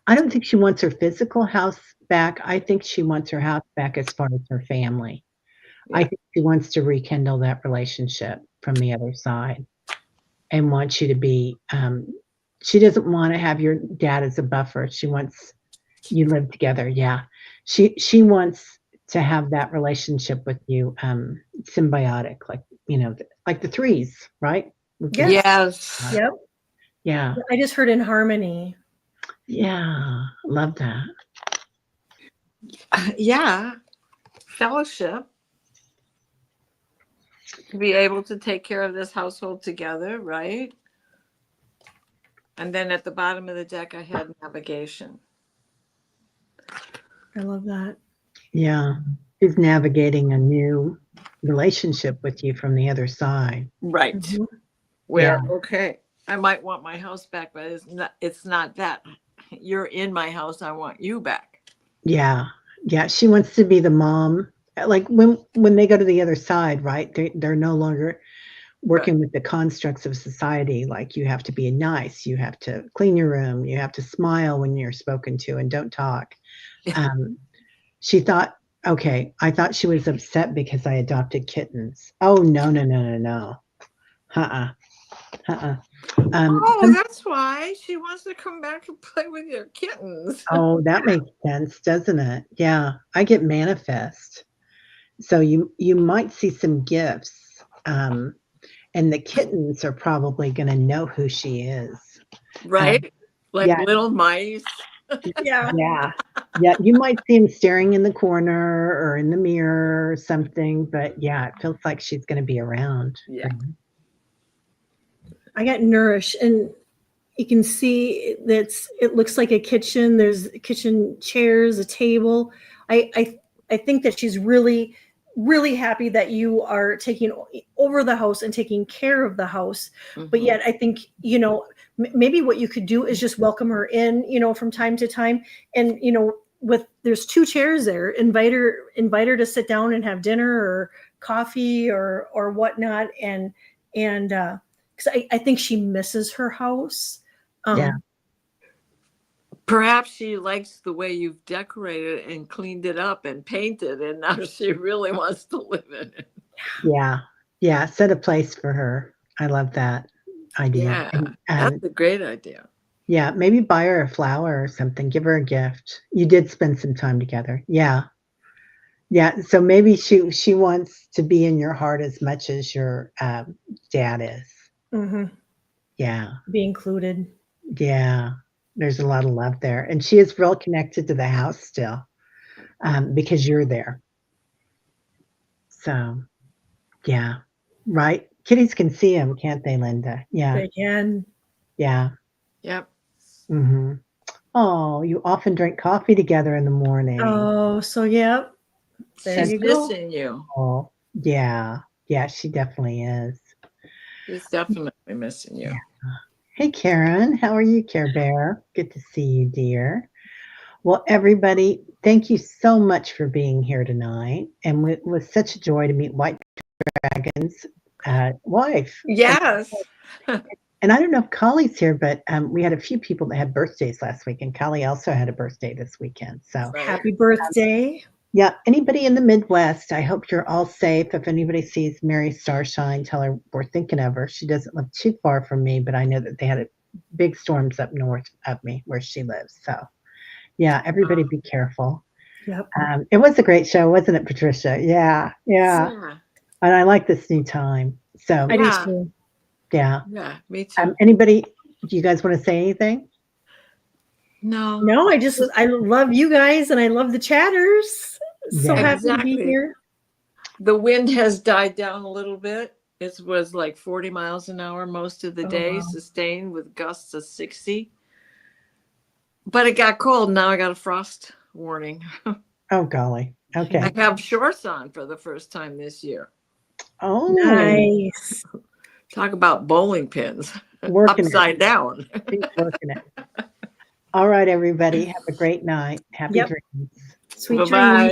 I don't think she wants her physical house back. I think she wants her house back as far as her family. I Yeah. think she wants to rekindle that relationship from the other side and wants you to be, she doesn't want to have your dad as a buffer. She wants you live together. Yeah. She wants to have that relationship with you, symbiotic, like, like the threes, right? Yes. Yes. Yep. Yeah. I just heard in harmony. Yeah. Love that. Yeah. Fellowship. To be able to take care of this household together, right? And then at the bottom of the deck, I had navigation. I love that. Yeah. She's navigating a new relationship with you from the other side. Right. Mhm. Where, okay, I might want my house back, but it's not that. You're in my house, I want you back. Yeah. Yeah. She wants to be the mom. Like when they go to the other side, right? They're no longer working with the constructs of society. Like you have to be nice, you have to clean your room, you have to smile when you're spoken to and don't talk. She thought, okay, I thought she was upset because I adopted kittens. Oh, no. Oh, that's why she wants to come back and play with your kittens. Oh, that makes sense, doesn't it? Yeah, I get manifest. So you might see some gifts, and the kittens are probably going to know who she is. Right? Like yeah. little mice. Yeah. Yeah, you might see him staring in the corner or in the mirror or something, but yeah, it feels like she's going to be around. Yeah. I got nourished, and you can see it looks like a kitchen. There's kitchen chairs, a table. I think that she's really, really happy that you are taking over the house and taking care of the house. Mhm. But yet I think, maybe what you could do is just welcome her in, from time to time. And, there's 2 chairs there, invite her to sit down and have dinner or coffee or whatnot. And, because I think she misses her house. Yeah. Perhaps she likes the way you've decorated and cleaned it up and painted, and now she really wants to live in it. Yeah. Set a place for her. I love that idea. Yeah, that's a great idea. Yeah, maybe buy her a flower or something. Give her a gift. You did spend some time together. Yeah. So maybe she wants to be in your heart as much as your dad is. Mm-hmm. Yeah. Be included. Yeah, there's a lot of love there. And she is real connected to the house still, because you're there. So, yeah, right. Kitties can see him, can't they, Linda? Yeah, They can. yeah. Yep. Mm-hmm. Oh, you often drink coffee together in the morning. Oh, so yeah. There She's you go. missing you. Oh, yeah. Yeah, she definitely is. She's definitely missing you. Yeah. Hey, Karen. How are you, Care Bear? Good to see you, dear. Well, everybody, thank you so much for being here tonight. And it was such a joy to meet White Dragon's wife. Yes. And I don't know if Kali's here, but we had a few people that had birthdays last week, and Kali also had a birthday this weekend. So Right. Happy birthday. yeah, anybody in the Midwest, I hope you're all safe. If anybody sees Mary Starshine, tell her we're thinking of her. She doesn't live too far from me, but I know that they had big storms up north of me where she lives. So yeah, everybody be careful. Yep. It was a great show, wasn't it, Patricia? Yeah, yeah. Yeah. And I like this new time. So I do Yeah. too. yeah. Yeah. Me too. Anybody, do you guys want to say anything? No. No, I love you guys and I love the chatters. So Yeah. happy to Exactly. be here. The wind has died down a little bit. It was like 40 miles an hour most of the Oh, day, wow. sustained with gusts of 60. But it got cold. Now I got a frost warning. Oh, golly. Okay. I have shorts on for the first time this year. Oh, Nice. Talk about bowling pins. working Upside it. down. Keep working it. All right, everybody. Have a great night. Happy Yep. dreams. Sweet Bye-bye. dreams.